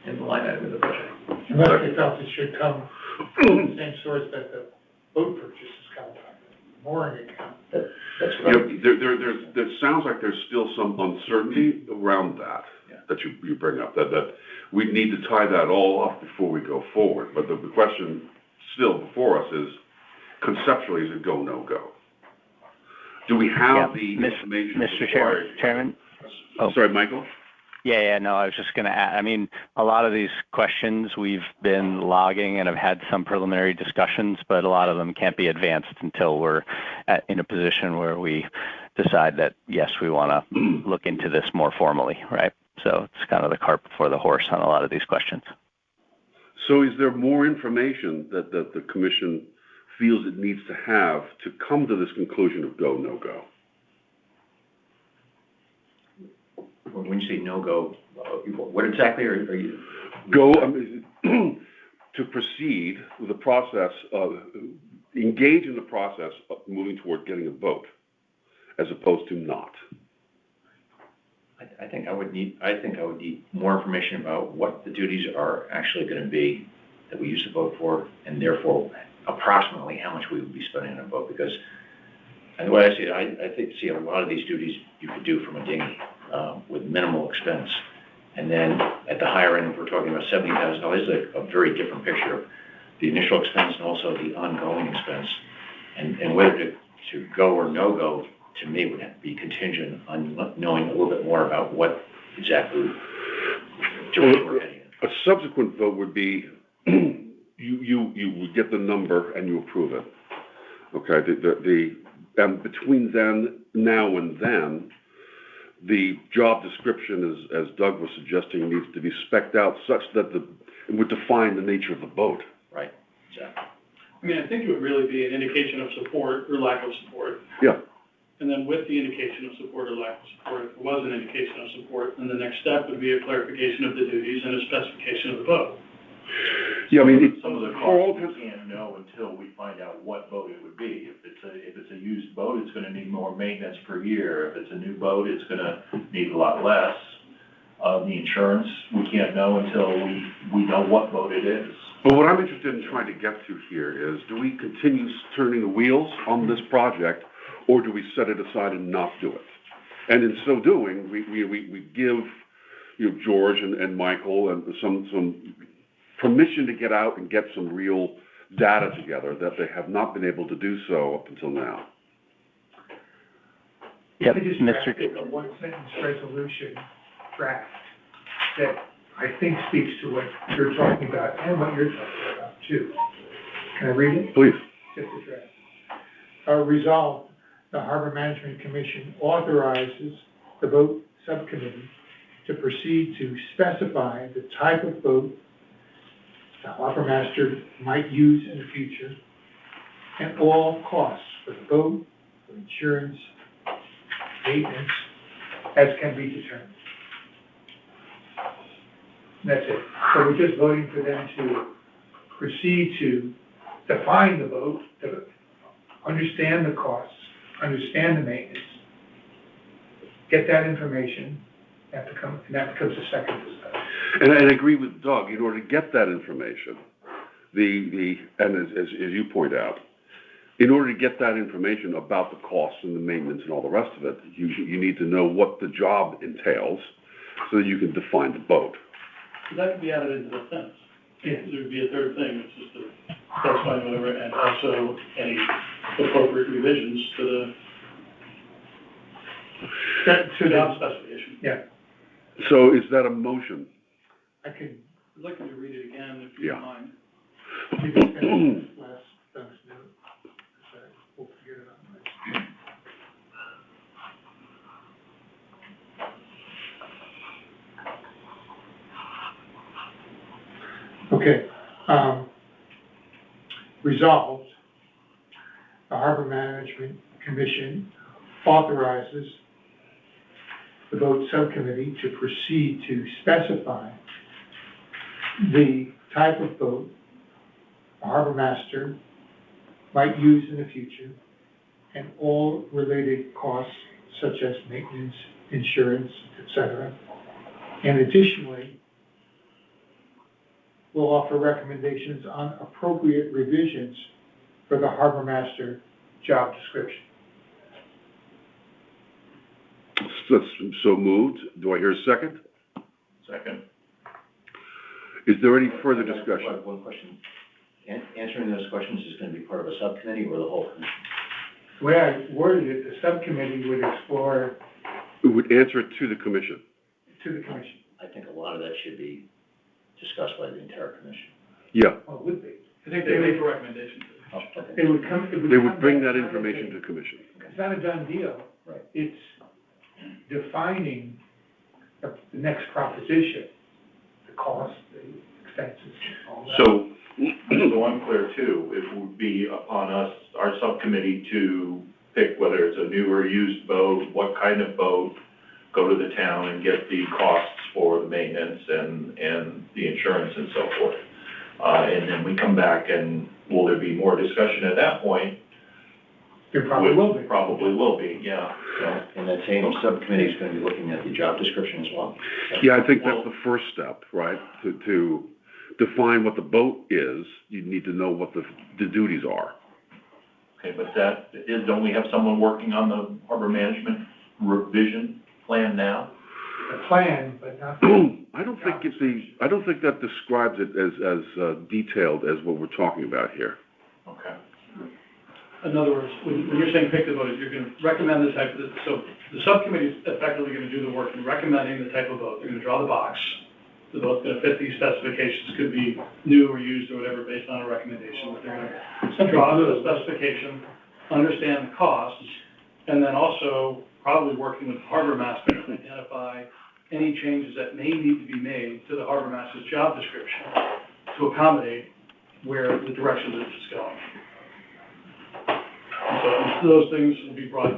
item in the budget. Unless they felt it should come from the same source that the boat purchases come from, the mooring account. That's right. There sounds like there's still some uncertainty around that, that you bring up, that we need to tie that all up before we go forward. But the question still before us is conceptually, is it go, no go? Do we have the information Mr. required? Chairman? Oh. Sorry, Michael? Yeah, no, I was just going to add, I mean, a lot of these questions we've been logging and have had some preliminary discussions, but a lot of them can't be advanced until we're in a position where we decide that, yes, we want to look into this more formally, right? So it's kind of the cart before the horse on a lot of these questions. So is there more information that the commission feels it needs to have to come to this conclusion of go, no go? When you say no-go, what exactly are you? Go, to proceed with the process of, engage in the process of moving toward getting a vote, as opposed to not. I think I would need more information about what the duties are actually gonna be that we use the vote for, and therefore approximately how much we would be spending on a vote, because, and the way I see it, see a lot of these duties you could do from a dinghy, with minimal expense. And then at the higher end, if we're talking about $70,000, is a very different picture of the initial expense and also the ongoing expense. And whether to go or no go, to me, would have to be contingent on knowing a little bit more about what exactly direction we're heading in. A subsequent vote would be, you would get the number and you approve it. Okay, and between now and then, the job description, as Doug was suggesting, needs to be spec'd out such that it would define the nature of the vote. Right, exactly. I mean, I think it would really be an indication of support or lack of support. Yeah. And then with the indication of support or lack of support, if it was an indication of support, then the next step would be a clarification of the duties and a specification of the vote. Yeah, I mean, Some of the costs we can't know until we find out what boat it would be. If it's a used boat, it's gonna need more maintenance per year. If it's a new boat, it's gonna need a lot less. The insurance, we can't know until we know what boat it is. But what I'm interested in trying to get to here is, do we continue turning the wheels on this project, or do we set it aside and not do it? And in so doing, we give, George and Michael and some permission to get out and get some real data together that they have not been able to do so up until now. Yep, I just Mr. drafted a one-sentence resolution draft that I think speaks to what you're talking about and what you're talking about too. Can I read it? Please. Just a draft. Resolved, the Harbor Management Commission authorizes the boat subcommittee to proceed to specify the type of boat the harbor master might use in the future, and all costs for the boat, for insurance, maintenance, as can be determined. That's it. So we're just voting for them to proceed to define the boat, to understand the costs, understand the maintenance, get that information, and that becomes the second discussion. And I agree with Doug, in order to get that information, and as you point out, in order to get that information about the costs and the maintenance and all the rest of it, you need to know what the job entails so that you can define the boat. So that could be added into the fence. Yeah. There would be a third thing, it's just to specify whatever, and also any appropriate revisions to the job specification. Yeah, So is that a motion? I'd like you to read it again, if you don't mind. you can finish this last sentence, sorry, we'll forget it on this. Okay, resolved, the Harbor Management Commission authorizes the boat subcommittee to proceed to specify the type of boat the harbor master might use in the future, and all related costs such as maintenance, insurance, etc. And additionally, will offer recommendations on appropriate revisions for the harbor master job description. So moved. Do I hear a second? Second. Is there any further discussion? One question. answering those questions is gonna be part of a subcommittee or the whole commission? The way I worded it, the subcommittee would explore We would answer it to the commission. to the commission. I think a lot of that should be discussed by the entire commission. Yeah, Well, it would be. I think they make a recommendation to the Oh, commission. okay. It would come, it would. they come would bring back that not as information a- to commission. It's not a done deal. Right. It's defining the next proposition, the cost, the expenses, all that. So, so I'm clear too, it would be upon us, our subcommittee, to pick whether it's a new or used boat, what kind of boat, go to the town and get the costs for the maintenance and the insurance and so forth. And then we come back and will there be more discussion at that point? There probably will be. Probably will be, yeah, so. And that same subcommittee is gonna be looking at the job description as well. Yeah, I think that's the first step, right? To define what the boat is, you need to know what the duties are. Okay, but don't we have someone working on the harbor management revision plan now? The plan, but not. I don't think that describes it as detailed as what we're talking about here. Okay. In other words, when you're saying pick the boat, you're gonna recommend the type of, so the subcommittee's effectively gonna do the work in recommending the type of boat. They're gonna draw the box. The boat's gonna fit these specifications, could be new or used or whatever based on a recommendation. But they're gonna draw the specification, understand the costs, and then also probably working with the harbor master to identify any changes that may need to be made to the harbor master's job description to accommodate where the direction that it's going. So those things will be brought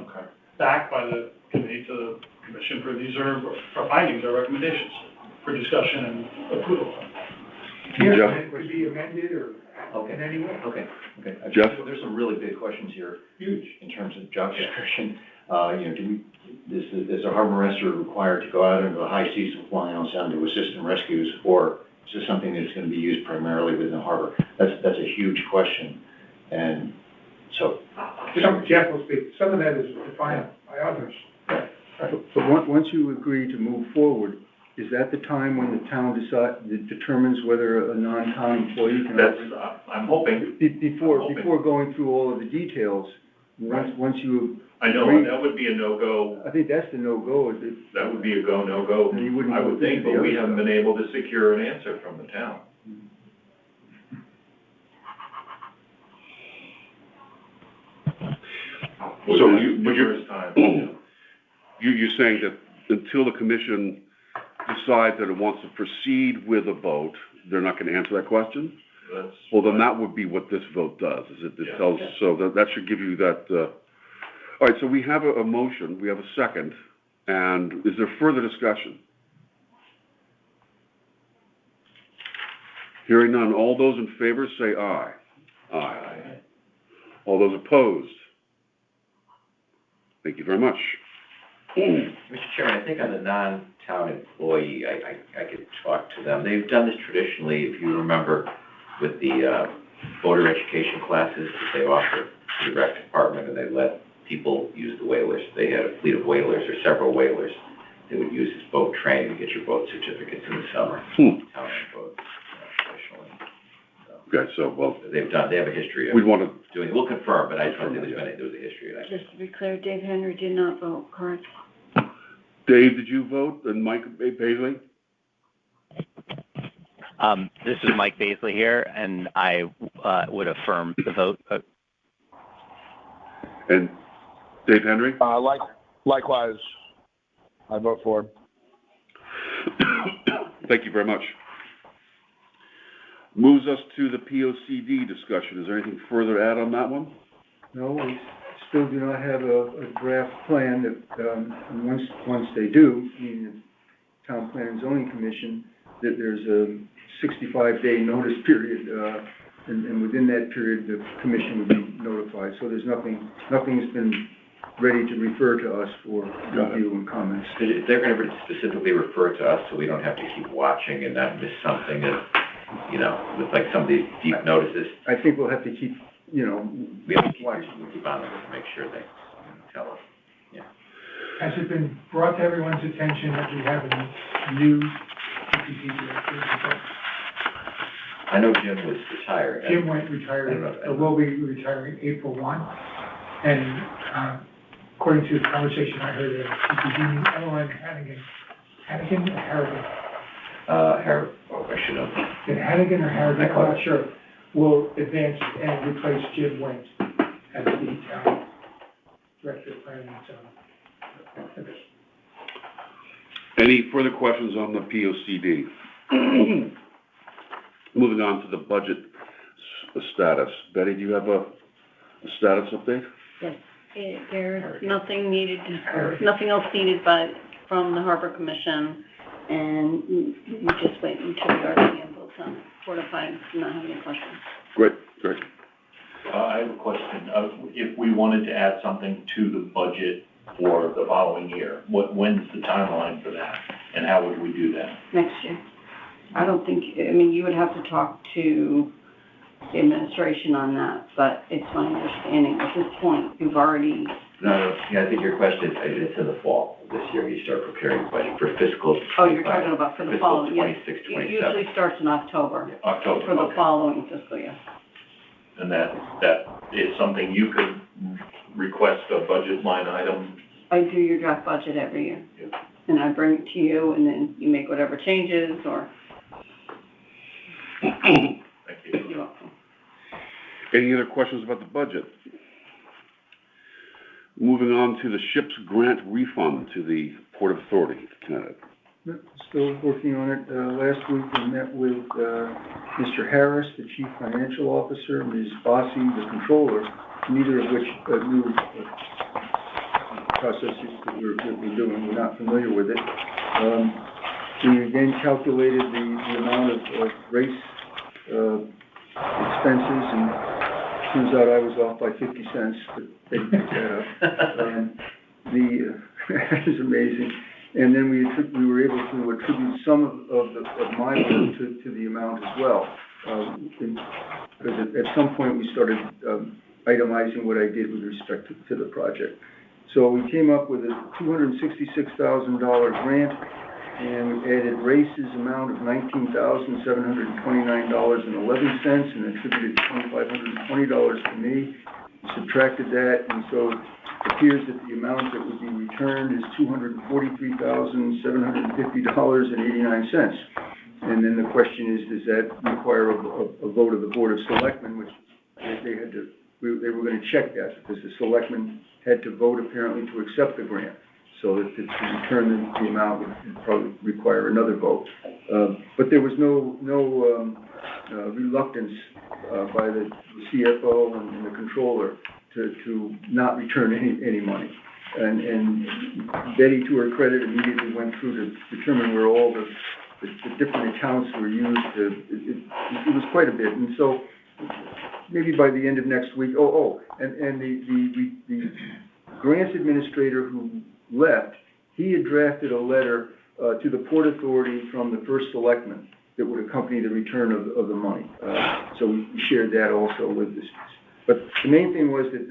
back by the committee to the commission for these are our findings, our recommendations for discussion and approval. Yeah, Jeff? and it could be amended or in any way. Okay. Jeff? There's some really big questions here. Huge. In terms of job description. Is the harbor master required to go out into the high seas of flying on sound to assist in rescues, or is this something that's gonna be used primarily within the harbor? That's a huge question, and so. Jeff will speak, some of that is defined by others. But once you agree to move forward, is that the time when the town determines whether a non-town employee can? I'm hoping. Before going through all of the details, once you. I know, agree- that would be a no-go. I think that's the no-go, is it? That would be a go, no-go, Then you wouldn't I go would think, through the but we other haven't stuff. been able to secure an answer from the town. So Numerous times. You're saying that until the commission decides that it wants to proceed with a vote, they're not gonna answer that question? That's. Well, then that would be what this vote does, is it Yeah. tells, so that should give you that, all right, so we have a motion, we have a second, and is there further discussion? Hearing none, all those in favor say aye. Aye. All those opposed? Thank you very much. Mr. Chairman, I think on the non-town employee, I could talk to them. They've done this traditionally, if you remember, with the voter education classes that they offer to the rec department, and they let people use the whalers. They had a fleet of whalers, or several whalers, they would use as boat training to get your boat certificates in the summer. Town boats, traditionally. Okay, so, well, They have a history we'd of want to, doing, we'll confirm, but I just want to say there was a history of that. Just to be clear, Dave Henry did not vote, correct? Dave, did you vote, and Mike Paisley? This is Mike Baisley here, and I would affirm the vote. And Dave Henry? Likewise, I vote for him. Thank you very much. Moves us to the POCD discussion. Is there anything further to add on that one? No, we still do not have a draft plan that, and once they do, meaning the Town Plan and Zoning Commission, that there's a 65-day notice period, and within that period, the commission would be notified. So there's nothing's been ready to refer to us for review and comments. They're going to specifically refer to us, so we don't have to keep watching and not miss something that, with like some of these deep notices. I think we'll have to keep, We have to keep on them to make sure they tell us. Yeah. Has it been brought to everyone's attention that we have a new CPC director? I know Jim was retired. Jim went retired, will be retiring April 1. And according to the conversation I heard at CPD, Ellen Hannigan or Harrigan? I should know. Is it Hannigan or Harrigan? I'm not sure. Will advance and replace Jim Wint as the town director of planning and zoning. Any further questions on the POCD? Moving on to the budget status. Betty, do you have a status update? Yes, there's nothing needed, nothing else needed from the Harbor Commission, and we just wait until the RTM votes on Port of Pines, not have any questions. Great. I have a question. If we wanted to add something to the budget for the following year, when's the timeline for that? And how would we do that? Next year. I don't think, you would have to talk to the administration on that, but it's my understanding at this point, you've already... No, I think your question, it's in the fall of this year, you start preparing the budget for fiscal. Oh, you're talking about for the following, yes. Fiscal 26, 27. It usually starts in October. October, For the okay. following fiscal year. And that is something you could request a budget line item? I do your draft budget every year. Yep. And I bring it to you, and then you make whatever changes, or... Thank you. You're welcome. Any other questions about the budget? Moving on to the ship's grant refund to the Port Authority of Connecticut. Still working on it. Last week we met with Mr. Harris, the Chief Financial Officer, Ms. Bossi, the Controller, neither of which knew processes that we're doing. We're not familiar with it. We then calculated the amount of race expenses, and turns out I was off by 50 cents, but they picked that up. That is amazing. And then we were able to attribute some of my work to the amount as well. Because at some point we started itemizing what I did with respect to the project. So we came up with a $266,000 grant, and we added race's amount of $19,729.11 and attributed $2,520 to me. We subtracted that, and so it appears that the amount that would be returned is $243,750.89. And then the question is, does that require a vote of the Board of Selectmen, which they were going to check that, because the Selectmen had to vote apparently to accept the grant. So that to return the amount would probably require another vote. But there was no reluctance by the CFO and the controller to not return any money. And Betty, to her credit, immediately went through to determine where all the different accounts were used. It was quite a bit. And so maybe by the end of next week, and the grants administrator who left, he had drafted a letter to the Port Authority from the first selectman that would accompany the return of the money. So we shared that also with this. But the main thing was that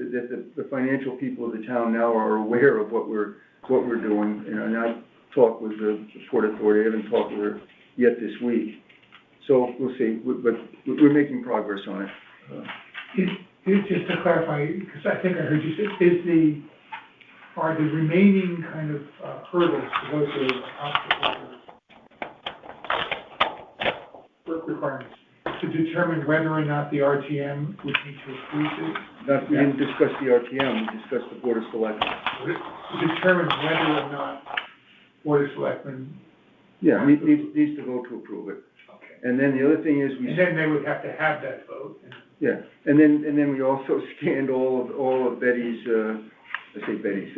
the financial people of the town now are aware of what we're doing. And I talked with the Port Authority. I haven't talked with her yet this week. So we'll see. But we're making progress on it. Just to clarify, because I think I heard you say, are the remaining kind of hurdles to go through work requirements to determine whether or not the RTM would need to approve it? We didn't discuss the RTM, we discussed the Board of Selectmen. To determine whether or not Board of Selectmen... Yeah, needs to vote to approve it. Okay. And then the other thing is And then they would have to have that vote. Yeah, and then we also scanned all of Betty's, I say Betty's,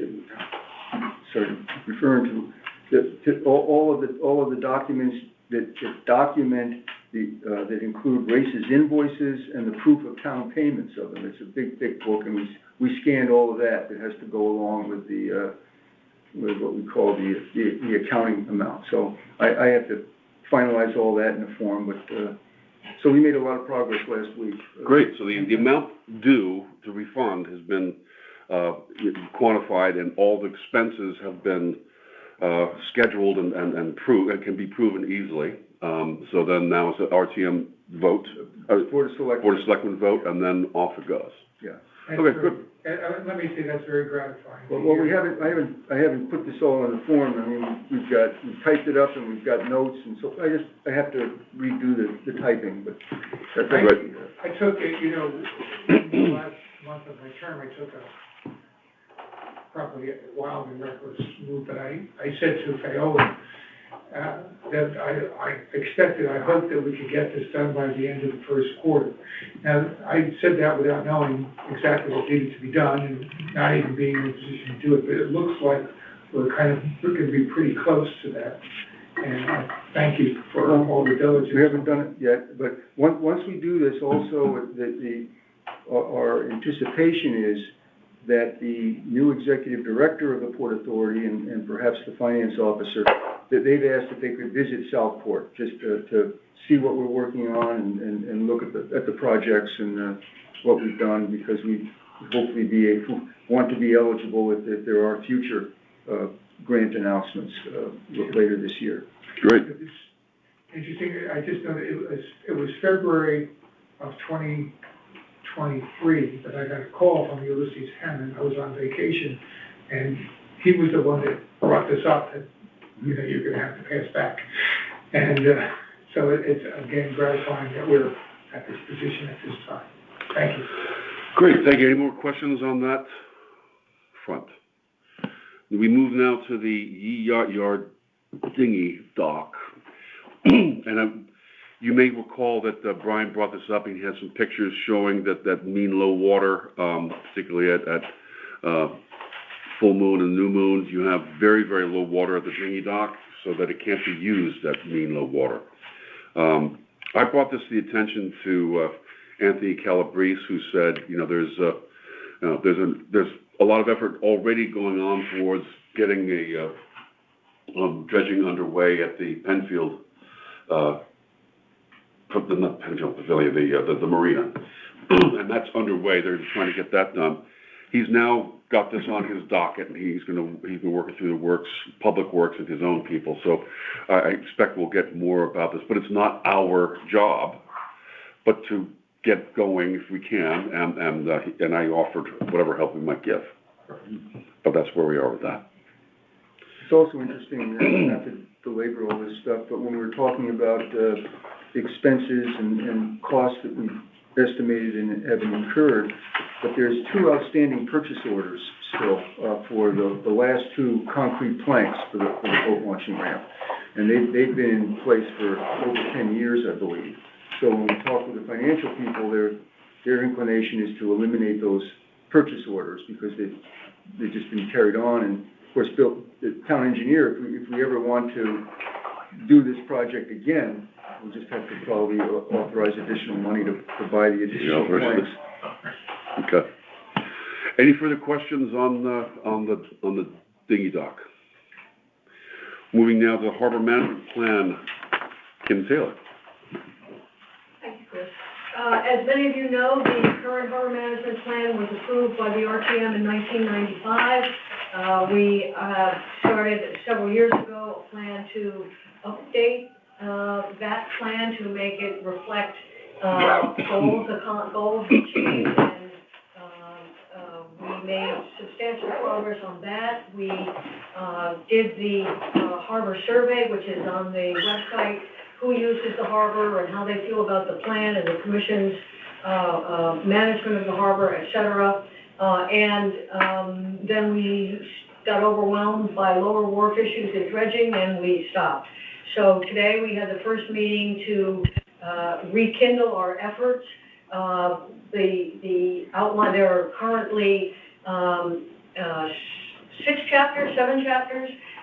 referring to all of the documents that document that include races invoices and the proof of town payments of them. It's a big, thick book, and we scanned all of that has to go along with with what we call the accounting amount. So I have to finalize all that in a form, but so we made a lot of progress last week. Great. So the amount due to refund has been quantified, and all the expenses have been scheduled and can be proven easily. So then now it's an RTM vote, Board of Selectmen. Board of Selectmen vote, and then off it goes. Yeah. That's Okay, very- good. And let me say, that's very gratifying. to Well, hear. I haven't put this all on the form. I mean, we've typed it up and we've got notes, and so I have to redo the typing, but that's right. I took it, in the last month of my term, I took probably a wild and reckless move, but I said to Fayola, that I expected, I hoped that we could get this done by the end of the first quarter. Now, I said that without knowing exactly what needed to be done and not even being in a position to do it, but it looks like we're going to be pretty close to that. And I thank you for all the diligence. We haven't done it yet, but once we do this, also, our anticipation is that the new executive director of the Port Authority and perhaps the finance officer, that they've asked if they could visit Southport, just to see what we're working on and look at the projects and what we've done, because we hopefully want to be eligible if there are future grant announcements later this year. Great. It's interesting, I just know that it was February of 2023 that I got a call from Ulysses Hammond. I was on vacation, and he was the one that brought this up, that, you're gonna have to pass back. And, so it's, again, gratifying that we're at this position at this time. Thank you. Great, thank you. Any more questions on that front? We move now to the Yee Yacht Yard dinghy dock. And you may recall that Brian brought this up, and he had some pictures showing that mean low water, particularly at full moon and new moons. You have very, very low water at the dinghy dock, so that it can't be used at mean low water. I brought this to the attention to Anthony Calabrese, who said, there's a lot of effort already going on towards getting a dredging underway at the Penfield, not Penfield Pavilion, the marina, and that's underway. They're trying to get that done. He's now got this on his docket, and he's been working through the public works with his own people. So I expect we'll get more about this, but it's not our job, but to get going if we can, and I offered whatever help we might give. But that's where we are with that. It's also interesting, not to belabor all this stuff, but when we're talking about expenses and costs that we've estimated and have incurred, but there's 2 outstanding purchase orders still for the last 2 concrete planks for the boat launching ramp. And they've been in place for over 10 years, I believe. So when we talk with the financial people, their inclination is to eliminate those purchase orders because they've just been carried on. And of course, Bill, the town engineer, if we ever want to do this project again, we'll just have to probably authorize additional money to buy the additional planks. Okay. Any further questions on the dinghy dock? Moving now to the harbor management plan. Kim Taylor. Thank you, Chris. As many of you know, the current harbor management plan was approved by the RTM in 1995. We started several years ago a plan to update that plan to make it reflect goals achieved, and we made substantial progress on that. We did the harbor survey, which is on the website, who uses the harbor and how they feel about the plan and the commission's management of the harbor, et cetera. And then we got overwhelmed by lower wharf issues and dredging, and we stopped. So today we had the first meeting to rekindle our efforts. The outline, there are currently 7 chapters.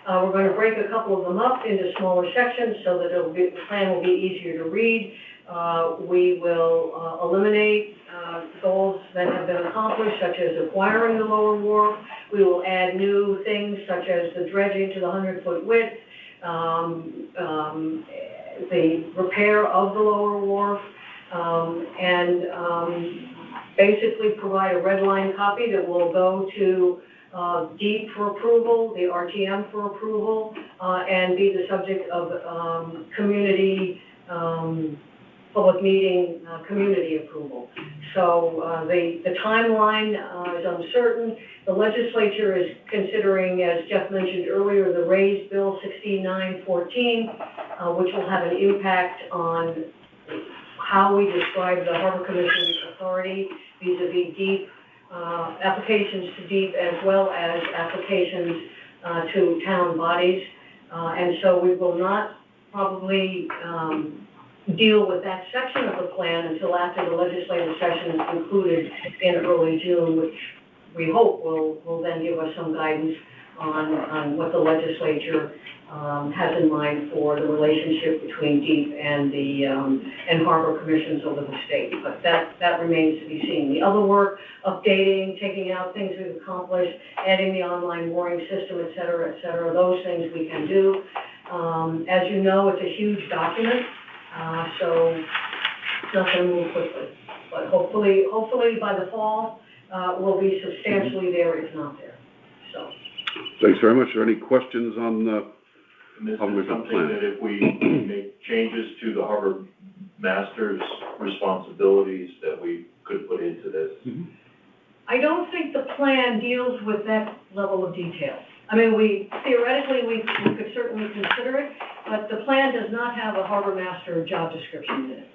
We're going to break a couple of them up into smaller sections so that the plan will be easier to read. We will eliminate goals that have been accomplished, such as acquiring the lower wharf. We will add new things such as the dredging to the 100-foot width, the repair of the lower wharf, and basically provide a red line copy that will go to DEEP for approval, the RTM for approval, and be the subject of community, public meeting, community approval. So the timeline is uncertain. The legislature is considering, as Jeff mentioned earlier, the raised bill 16914, which will have an impact on how we describe the Harbor Commission's authority vis-a-vis DEEP, applications to DEEP as well as applications to town bodies. And so we will not probably deal with that section of the plan until after the legislative session is concluded in early June, which we hope will then give us some guidance on what the legislature has in mind for the relationship between DEEP and the harbor commissions over the state. But that remains to be seen. The other work, updating, taking out things we've accomplished, adding the online mooring system, et cetera, those things we can do. As you know, it's a huge document, so it's not going to move quickly. But hopefully by the fall, we'll be substantially there, if not there. So. Thanks very much. Are there any questions on the And this is something that if we make changes to the harbor master's responsibilities, that we could put into this. I don't think the plan deals with that level of detail. I mean, theoretically, we could certainly consider it, but the plan does not have a harbor master job description in it.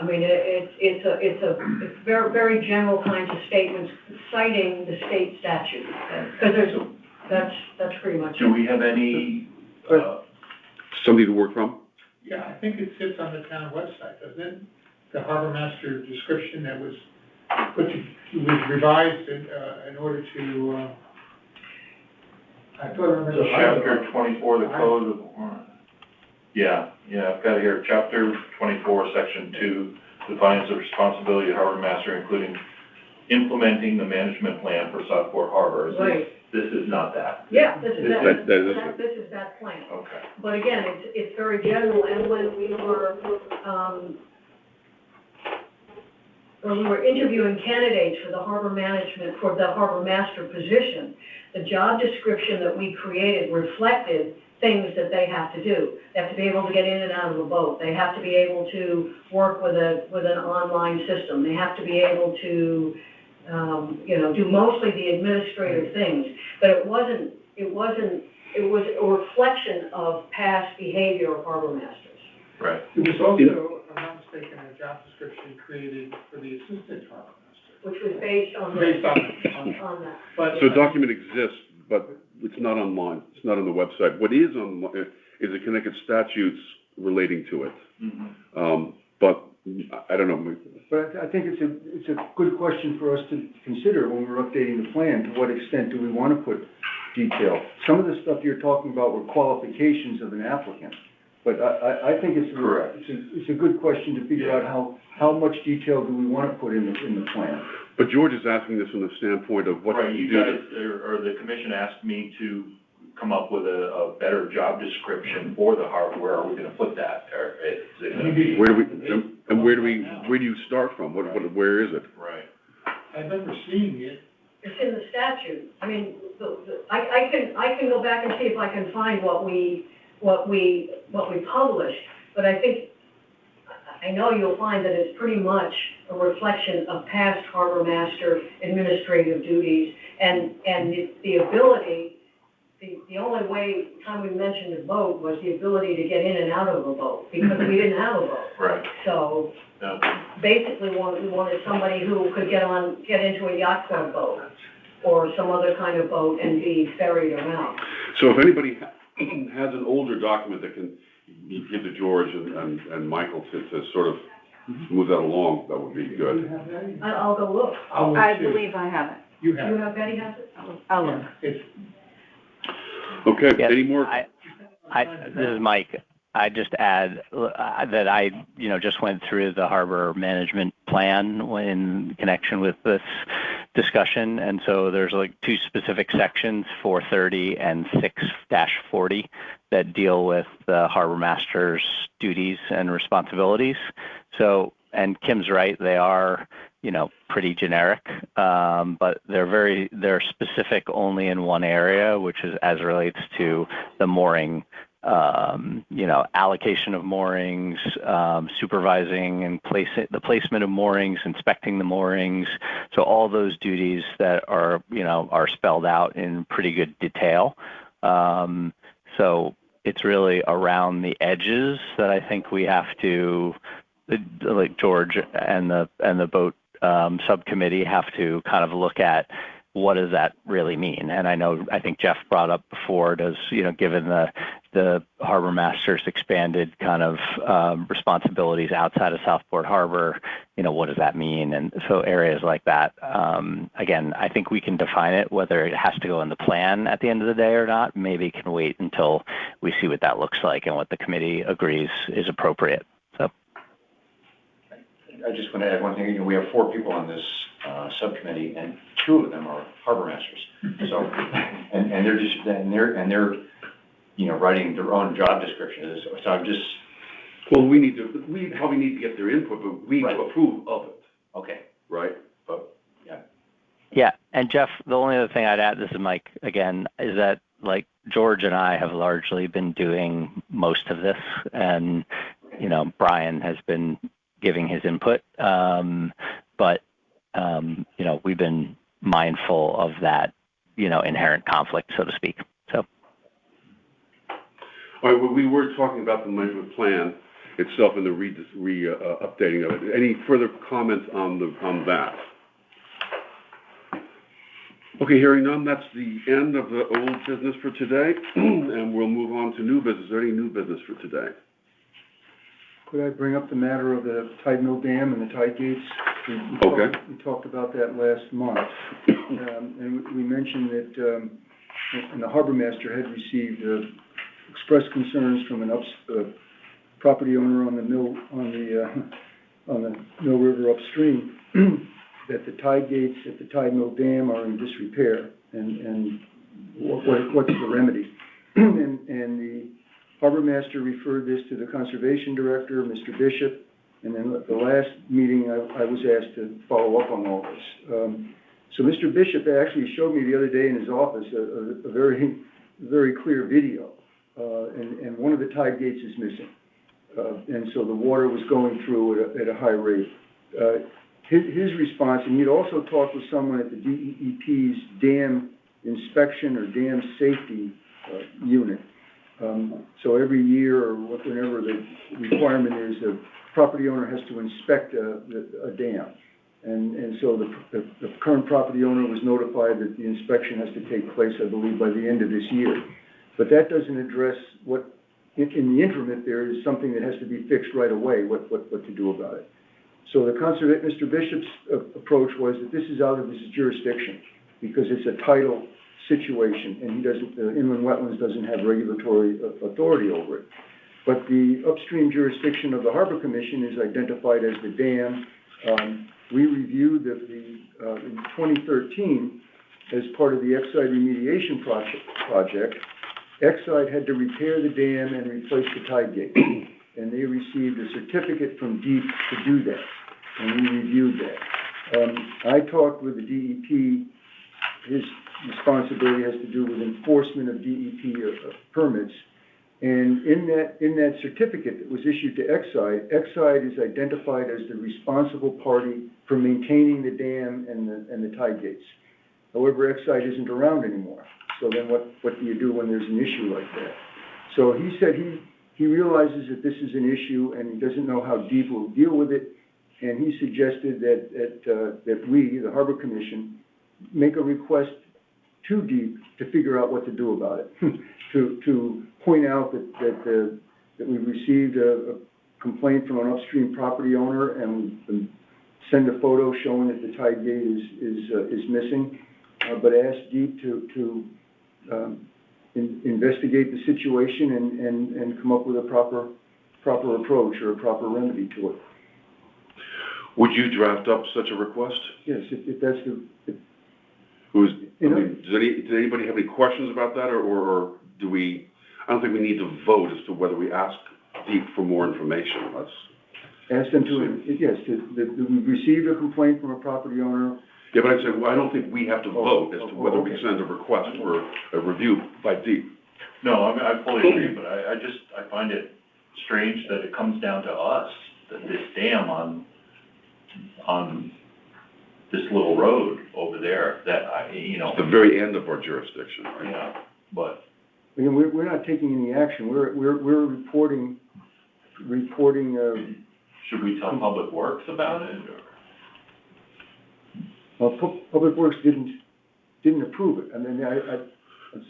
I mean, it's very, very general kinds of statements citing the state statute. Because that's pretty much it. Do we have any, something to work from? Yeah, I think it sits on the town website, doesn't it? The harbor master description that was was revised in order to, I thought I remember. Chapter 24, the code of, yeah, I've got it here. Chapter 24, section 2, defines the responsibility of harbor master, including implementing the management plan for Southport Harbor. Right. This is not that. Yeah, this is that. That This is that plan. Okay. But again, it's very general, and when we were interviewing candidates for the harbor master position, the job description that we created reflected things that they have to do. They have to be able to get in and out of a boat. They have to be able to work with an online system. They have to be able to do mostly the administrative things, but it was a reflection of past behavior of harbor masters. Right. It was also, if I'm not mistaken, a job description created for the assistant harbor master. Which was based on that. But, So a document exists, but it's not online. It's not on the website. What is online is the Connecticut statutes relating to it. But I don't know. But I think it's a good question for us to consider when we're updating the plan. To what extent do we want to put detail? Some of the stuff you're talking about were qualifications of an applicant. But I think it's a good question to figure out how much detail do we want to put in the plan. But George is asking this from the standpoint of what Right, do you do guys, or the commission asked me to come up with a better job description for the harbor. Where are we gonna put that? Or is it gonna be? where do you start from? Where is it? Right. I remember seeing it. It's in the statute. I mean, I can go back and see if I can find what we published, but I know you'll find that it's pretty much a reflection of past harbor master administrative duties, and the ability, the only time we mentioned a boat was the ability to get in and out of a boat, because we didn't have a boat. Right. So, basically, we wanted somebody who could get into a yacht club boat, or some other kind of boat and be ferried around. So if anybody has an older document that can give to George and Michael to sort of move that along, that would be good. I'll go look. I believe I have it. You have it. Betty has it? I'll look. Okay, Yes, any more? This is Mike. I just add that I just went through the harbor management plan in connection with this discussion, and so there's like two specific sections, 430 and 6-40, that deal with the harbor master's duties and responsibilities. So and Kim's right, they are, pretty generic, but they're specific only in one area, which is as relates to the mooring, allocation of moorings, supervising and the placement of moorings, inspecting the moorings. So all those duties that are spelled out in pretty good detail. So it's really around the edges that I think we have to, like George and the boat subcommittee have to kind of look at what does that really mean. And I think Jeff brought up before, given the harbor master's expanded kind of responsibilities outside of Southport Harbor, what does that mean? And so areas like that, again, I think we can define it, whether it has to go in the plan at the end of the day or not, maybe can wait until we see what that looks like and what the committee agrees is appropriate. So. I just want to add one thing. We have 4 people on this subcommittee, and 2 of them are harbor masters. So, and they're writing their own job descriptions. So I'm just. Well, we probably need to get their input, but we approve of it. Okay. Right? But yeah. Yeah, and Jeff, the only other thing I'd add, this is Mike again, is that like George and I have largely been doing most of this, and Brian has been giving his input, but we've been mindful of that, inherent conflict, so to speak. So. All right. Well, we were talking about the management plan itself and the updating of it. Any further comments on that? Okay, hearing none, that's the end of the old business for today, and we'll move on to new business. Is there any new business for today? Could I bring up the matter of the Tide Mill Dam and the tide gates? We talked about that last month. And we mentioned that and the harbor master had received express concerns from a property owner on the Mill River upstream that the tide gates at the Tide Mill Dam are in disrepair, and what's the remedy? And the harbor master referred this to the conservation director, Mr. Bishop, and then at the last meeting I was asked to follow up on all this. So Mr. Bishop actually showed me the other day in his office a very, very clear video, and one of the tide gates is missing. And so the water was going through at a high rate. His response, and he'd also talked with someone at the DEP's dam inspection or dam safety unit. So every year or whenever the requirement is, the property owner has to inspect a dam. And so the current property owner was notified that the inspection has to take place, I believe, by the end of this year. But that doesn't address what, in the interim, if there is something that has to be fixed right away, what to do about it. So Mr. Bishop's approach was that this is out of his jurisdiction because it's a tidal situation, and inland wetlands doesn't have regulatory authority over it. But the upstream jurisdiction of the Harbor Commission is identified as the dam. We reviewed in 2013, as part of the Exide remediation project, Exide had to repair the dam and replace the tide gate. And they received a certificate from DEP to do that. And we reviewed that. I talked with the DEP. His responsibility has to do with enforcement of DEP permits. And in that certificate that was issued to Exide is identified as the responsible party for maintaining the dam and the tide gates. However, Exide isn't around anymore. So then what do you do when there's an issue like that? So he said he realizes that this is an issue and he doesn't know how DEP will deal with it. And he suggested that we, the Harbor Commission, make a request to DEP to figure out what to do about it. to point out that we received a complaint from an upstream property owner and send a photo showing that the tide gate is missing, but ask DEP to investigate the situation and come up with a proper approach or a proper remedy to it. Would you draft up such a request? Yes, if that's Does anybody have any questions about that, or do we? I don't think we need to vote as to whether we ask DEP for more information. Ask them to, yes, that we've received a complaint from a property owner. Yeah, but I'd say, well, I don't think we have to vote as to whether we okay. send a request for a review by deep. No, I mean, I fully agree, but I find it strange that it comes down to us, that this dam on this little road over there, that It's the very end of our jurisdiction, right? yeah, but, Again, we're not taking any action, we're reporting, should we tell Public Works about it, or? Public Works didn't approve it. I mean, I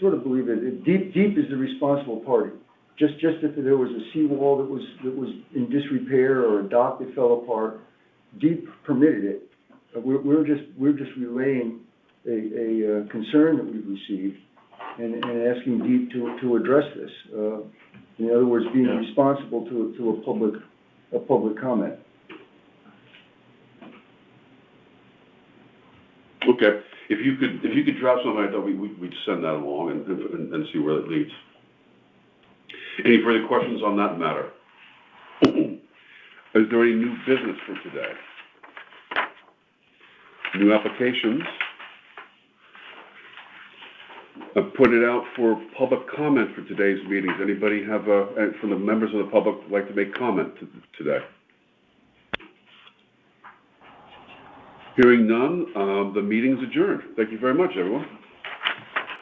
sort of believe that Deep is the responsible party. Just if there was a seawall that was in disrepair or a dock that fell apart, Deep permitted it. We're just relaying a concern that we've received and asking Deep to address this. In other words, being responsible to a public comment. Okay, if you could drop something, I thought we'd send that along and see where it leads. Any further questions on that matter? Is there any new business for today? New applications? I've put it out for public comment for today's meetings. Anybody have, from the members of the public, like to make comment today? Hearing none, the meeting's adjourned. Thank you very much, everyone.